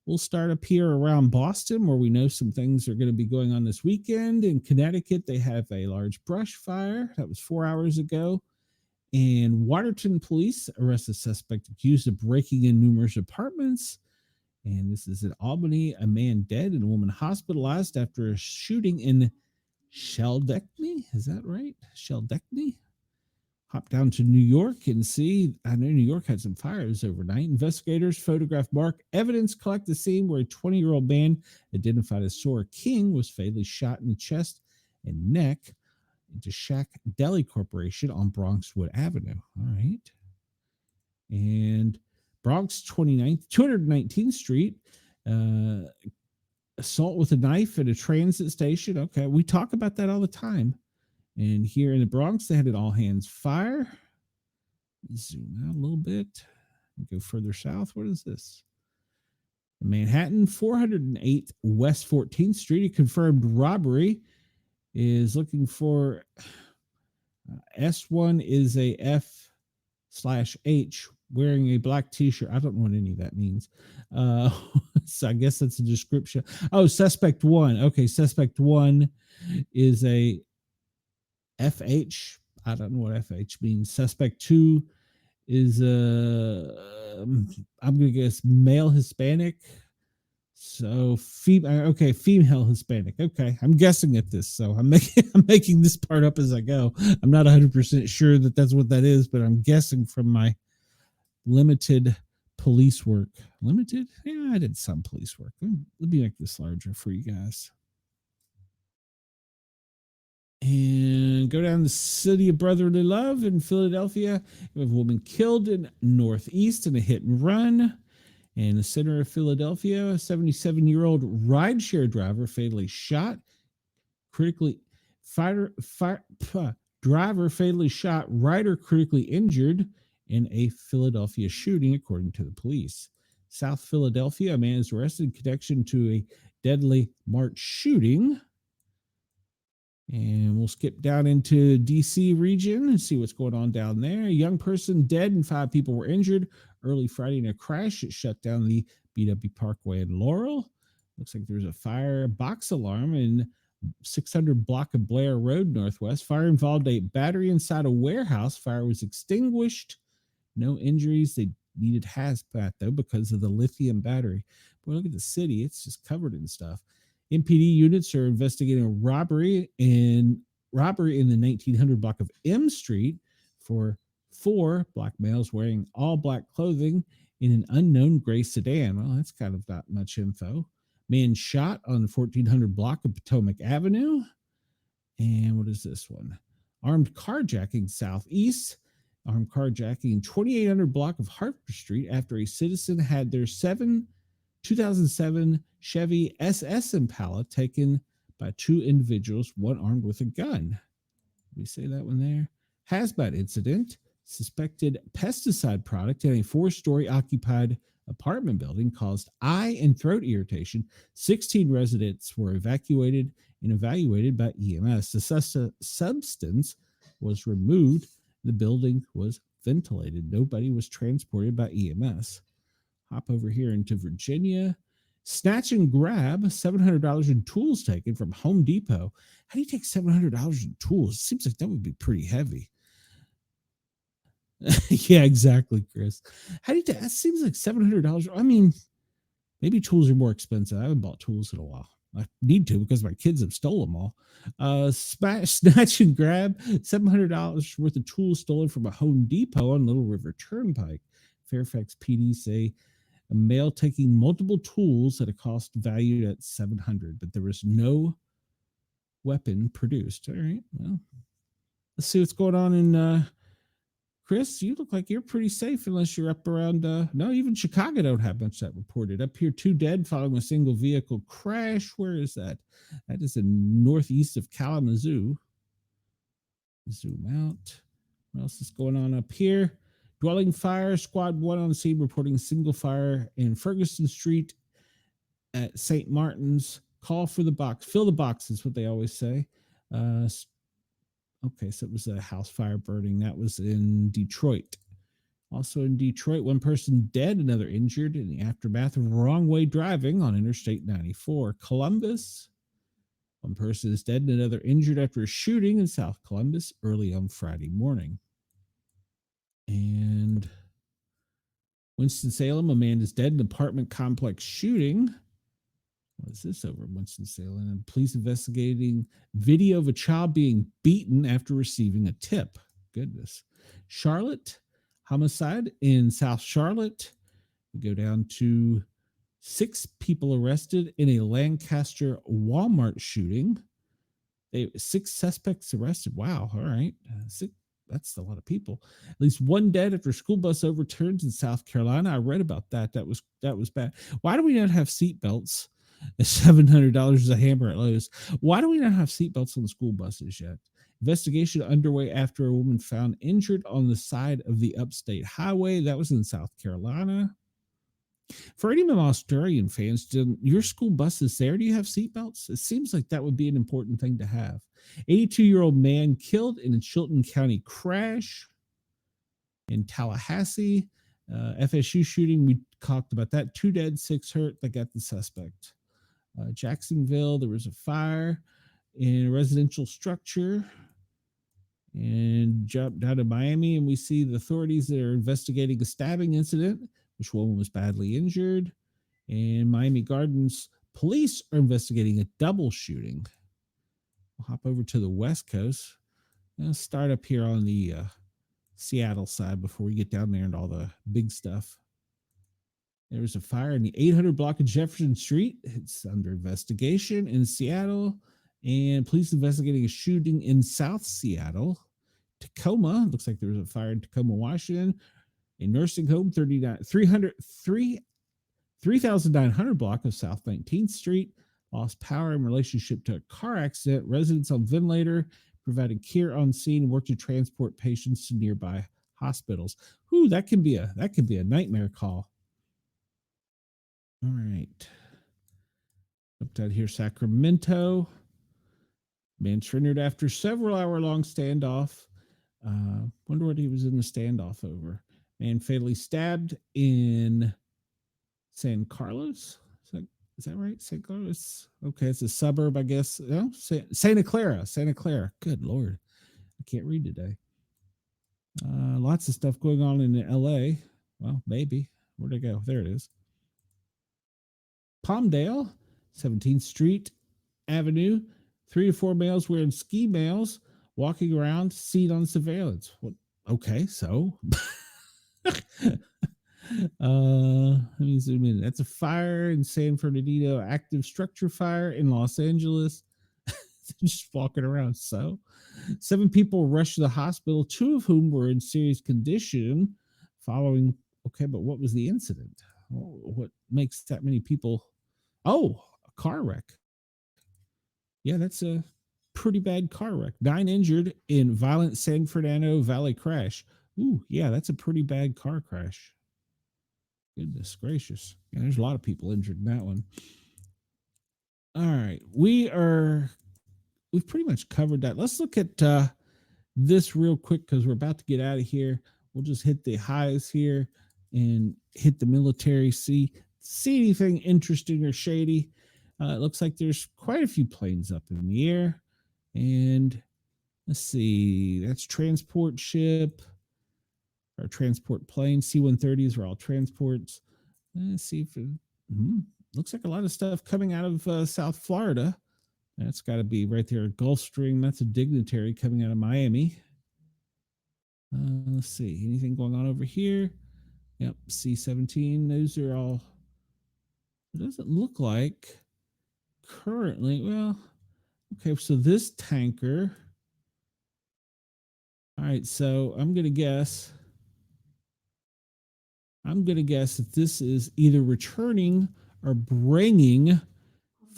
We'll start up here around Boston, where we know some things are going to be going on this weekend. In Connecticut, they have a large brush fire. That was 4 hours ago. And Watertown police arrest a suspect accused of breaking in numerous apartments. And this is in Albany, a man dead and a woman hospitalized after a shooting in Sheldekney. Is that right? Sheldekney? Hop down to New York and see. I know New York had some fires overnight. Investigators photograph mark evidence, collect the scene where a 20-year-old man identified as Sora King was fatally shot in the chest and neck into Shack Deli Corporation on Bronxwood Avenue. All right. And Bronx 219th Street, assault with a knife at a transit station. Okay, we talk about that all the time. And here in the Bronx, they had an all hands fire. Zoom out a little bit. Go further south. What is this? Manhattan, 408 West 14th Street, a confirmed robbery is looking for S1 is a F/H wearing a black t-shirt. I don't know what any of that means. Uh, so I guess that's a description. Oh, suspect one. Okay, suspect one is a FH. I don't know what FH means. Suspect two is I'm gonna guess male Hispanic. So female, okay, female Hispanic. Okay, I'm guessing at this, so I'm making this part up as I go. I'm not 100% sure that that's what that is, but I'm guessing from my limited police work. Limited? Yeah, I did some police work. Let me make this larger for you guys. And go down the city of brotherly love in Philadelphia. We have a woman killed in Northeast in a hit and run. In the center of Philadelphia, a 77-year-old rideshare driver fatally shot, critically driver fatally shot, rider critically injured in a Philadelphia shooting, according to the police. South Philadelphia, a man is arrested in connection to a deadly March shooting. And we'll skip down into DC region and see what's going on down there. A young person dead and 5 people were injured early Friday in a crash. It shut down the BW Parkway in Laurel. Looks like there's a fire box alarm in 600 block of Blair Road Northwest. Fire involved a battery inside a warehouse. Fire was extinguished. No injuries. They needed hazmat though because of the lithium battery. Boy, look at the city. It's just covered in stuff. MPD units are investigating a robbery in the 1900 block of M Street for 4 black males wearing all black clothing in an unknown gray sedan. Well, that's kind of not much info. Man shot on the 1400 block of Potomac Avenue. And what is this one? Armed carjacking southeast. Armed carjacking 2800 block of Harper Street after a citizen had their 2007 Chevy SS Impala taken by 2 individuals, one armed with a gun. We say that one there. Hazmat incident. Suspected pesticide product in a 4-story occupied apartment building caused eye and throat irritation. 16 residents were evacuated and evaluated by EMS. The substance was removed. The building was ventilated. Nobody was transported by EMS. Hop over here into Virginia. Snatch and grab, $700 in tools taken from Home Depot. How do you take $700 in tools? It seems like that would be pretty heavy. Yeah, exactly, Chris. How do you take that? Seems like $700. I mean, maybe tools are more expensive. I haven't bought tools in a while. I need to because my kids have stolen them all. Snatch and grab, $700 worth of tools stolen from a Home Depot on Little River Turnpike. Fairfax PD say a male taking multiple tools at a cost valued at $700, but there was no weapon produced. All right, well, let's see what's going on in Chris. You look like you're pretty safe unless you're up around no, even Chicago don't have much that reported. Up here, 2 dead following a single vehicle crash. Where is that? That is in northeast of Kalamazoo. Zoom out. What else is going on up here? Dwelling fire, squad 1 on the scene reporting single fire in Ferguson Street at St. Martin's. Call for the box. Fill the boxes, what they always say. Okay, so it was a house fire burning. That was in Detroit. Also in Detroit, 1 person dead, another injured in the aftermath of wrong way driving on Interstate 94. Columbus, 1 person is dead and another injured after a shooting in South Columbus early on Friday morning. And Winston-Salem, a man is dead in an apartment complex shooting. What is this over in Winston-Salem? And police investigating video of a child being beaten after receiving a tip. Goodness. Charlotte, homicide in South Charlotte. We go down to 6 people arrested in a Lancaster Walmart shooting. 6 suspects arrested. Wow. All right. That's a lot of people. At least 1 dead after school bus overturns in South Carolina. I read about that. That was bad. Why do we not have seatbelts? $700 is a hammer at Lowe's. Why do we not have seatbelts on the school buses yet? Investigation underway after a woman found injured on the side of the upstate highway. That was in South Carolina. For any of my Australian fans, do your school buses there, do you have seatbelts? It seems like that would be an important thing to have. 82-year-old man killed in a Chilton County crash. In Tallahassee, FSU shooting, we talked about that. 2 dead, 6 hurt. They got the suspect. Jacksonville, there was a fire in a residential structure. And jump down to Miami, and we see the authorities that are investigating a stabbing incident, which woman was badly injured. And Miami Gardens police are investigating a double shooting. We'll hop over to the West Coast. Let's start up here on the Seattle side before we get down there and all the big stuff. There was a fire in the 800 block of Jefferson Street. It's under investigation in Seattle. And police investigating a shooting in South Seattle. Tacoma, looks like there was a fire in Tacoma, Washington. A nursing home, 3,900 block of South 19th Street. Lost power in relationship to a car accident. Residents on ventilator provided care on scene and worked to transport patients to nearby hospitals. Ooh, that can be a nightmare call. All right. Up down here, Sacramento. Man surrendered after several hour-long standoff. Wonder what he was in the standoff over. Man fatally stabbed in San Carlos. Is that right? San Carlos? Okay, it's a suburb, I guess. No, Santa Clara. Santa Clara. Good Lord. I can't read today. Lots of stuff going on in LA. Well, maybe. Where'd it go? There it is. Palmdale, 17th Street Avenue. 3 to 4 males wearing ski mails walking around, seen on surveillance. What? Okay, so let me zoom in. That's a fire in San Fernandino, active structure fire in Los Angeles. Just walking around. So 7 people rushed to the hospital, 2 of whom were in serious condition following. Okay, but what was the incident? What makes that many people? Oh, a car wreck. Yeah, that's a pretty bad car wreck. 9 injured in violent San Fernando Valley crash. Ooh, yeah, that's a pretty bad car crash. Goodness gracious. Yeah, there's a lot of people injured in that one. All right. We've pretty much covered that. Let's look at this real quick because we're about to get out of here. We'll just hit the highs here and hit the military. See anything interesting or shady. It looks like there's quite a few planes up in the air. And let's see, that's transport ship or transport plane. C-130s are all transports. Let's see if it looks like a lot of stuff coming out of South Florida. That's got to be right there. Gulfstream, that's a dignitary coming out of Miami. Let's see, anything going on over here? Yep, C-17. Those are all. It doesn't look like currently. Well, okay, so this tanker. All right, so I'm going to guess that this is either returning or bringing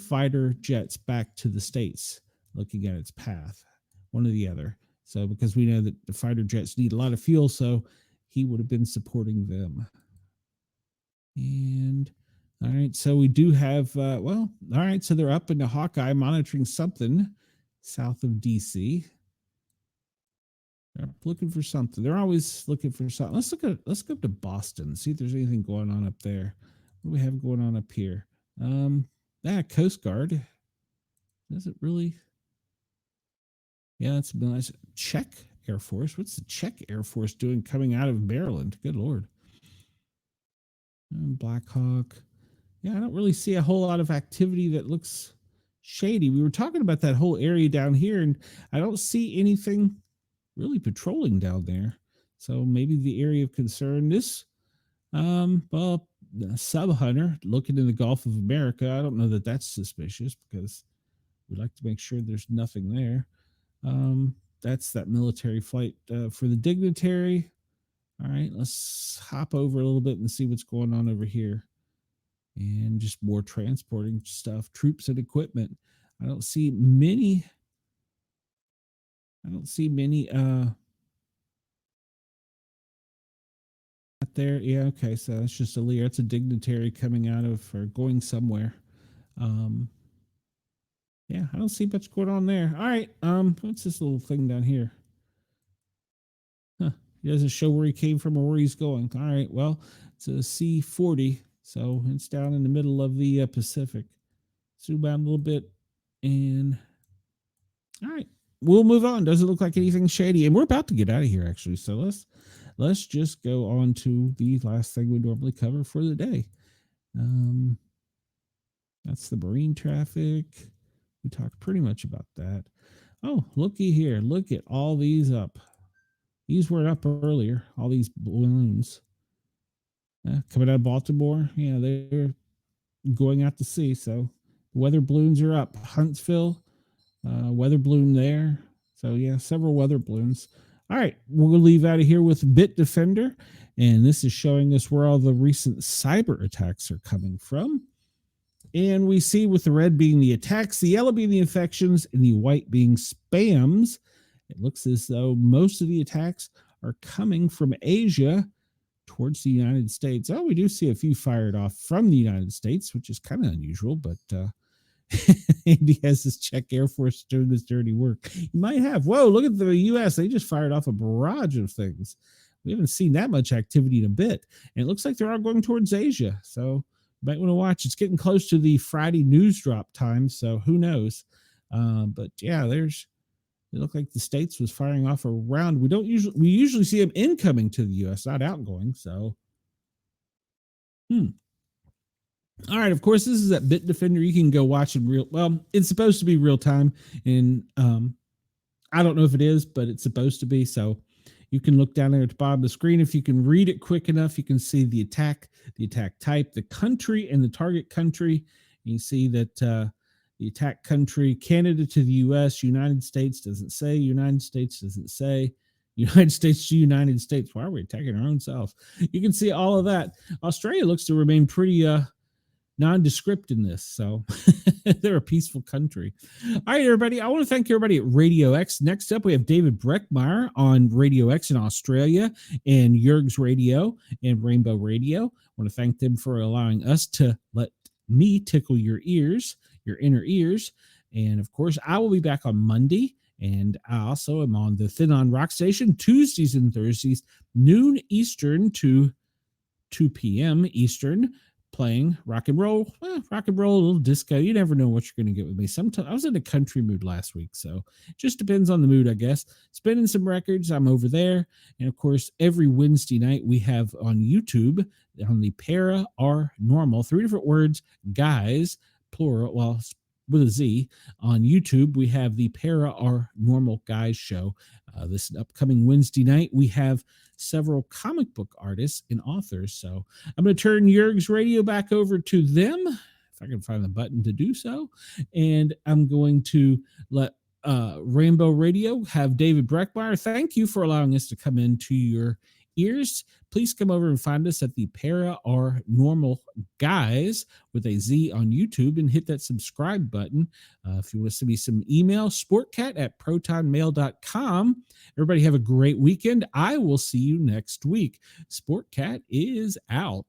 fighter jets back to the States, looking at its path, one or the other. So because we know that the fighter jets need a lot of fuel, so he would have been supporting them. And all right, so we do have, all right, so they're up in the Hawkeye monitoring something south of DC. They're looking for something. They're always looking for something. Let's go up to Boston, see if there's anything going on up there. What do we have going on up here? Coast Guard. Does it really? Yeah, that's nice. Czech Air Force. What's the Czech Air Force doing coming out of Maryland? Good Lord. Black Hawk. Yeah, I don't really see a whole lot of activity that looks shady. We were talking about that whole area down here, and I don't see anything really patrolling down there. So maybe the area of concern. This, sub hunter looking in the Gulf of America. I don't know that that's suspicious because we like to make sure there's nothing there. That's that military flight for the dignitary. All right, let's hop over a little bit and see what's going on over here. And just more transporting stuff, troops and equipment. I don't see many. Out there, yeah, okay, so that's just a leader. It's a dignitary coming out of or going somewhere. Um, yeah, I don't see much going on there. All right, what's this little thing down here? Huh. He doesn't show where he came from or where he's going. All right, well, it's a C-40, so it's down in the middle of the Pacific. Zoom out a little bit, and all right, we'll move on. Doesn't look like anything shady, and we're about to get out of here actually. So let's just go on to the last thing we normally cover for the day. Um, that's the marine traffic. We talked pretty much about that. Oh, looky here. Look at all these up. These were up earlier. All these balloons coming out of Baltimore. Yeah, they're going out to sea. So weather balloons are up. Huntsville, weather balloon there. So yeah, several weather balloons. All right, we'll leave out of here with Bit Defender, and this is showing us where all the recent cyber attacks are coming from. And we see with the red being the attacks, the yellow being the infections, and the white being spams. It looks as though most of the attacks are coming from Asia towards the United States. Oh, we do see a few fired off from the United States, which is kind of unusual, but Andy has this Czech Air Force doing this dirty work. You might have. Whoa, look at the U.S. They just fired off a barrage of things. We haven't seen that much activity in a bit. And it looks like they're all going towards Asia. So you might want to watch. It's getting close to the Friday news drop time, so who knows? But yeah, it looked like the States was firing off around. We usually see them incoming to the U.S., not outgoing. So, all right. Of course, this is at Bit Defender. You can go watch in real. Well, it's supposed to be real time, and I don't know if it is, but it's supposed to be. So you can look down there at the bottom of the screen. If you can read it quick enough, you can see the attack type, the country, and the target country. And you see that the attack country, Canada to the U.S., United States doesn't say, United States doesn't say, United States to United States. Why are we attacking our own self? You can see all of that. Australia looks to remain pretty nondescript in this. So they're a peaceful country. All right, everybody. I want to thank everybody at Radio X. Next up, we have David Breckmeyer on Radio X in Australia and Yerg's Radio and Rainbow Radio. I want to thank them for allowing us to let me tickle your ears, your inner ears. And of course, I will be back on Monday. And I also am on the Thin On Rock Station Tuesdays and Thursdays, noon Eastern to 2 p.m. Eastern, playing rock and roll, a little disco. You never know what you're going to get with me. Sometimes I was in a country mood last week, so it just depends on the mood, I guess. Spinning some records, I'm over there. And of course, every Wednesday night we have on YouTube, on the Para Are Normal, 3 different words, guys, plural, well, with a Z. On YouTube, we have the Para Are Normal Guys show. This upcoming Wednesday night, we have several comic book artists and authors. So I'm going to turn Yerg's Radio back over to them, if I can find the button to do so. And I'm going to let Rainbow Radio have David Breckmeyer. Thank you for allowing us to come into your ears. Please come over and find us at the Para Are Normal Guys with a Z on YouTube and hit that subscribe button. If you want to send me some email, sportcat@protonmail.com. Everybody have a great weekend. I will see you next week. Sportcat is out.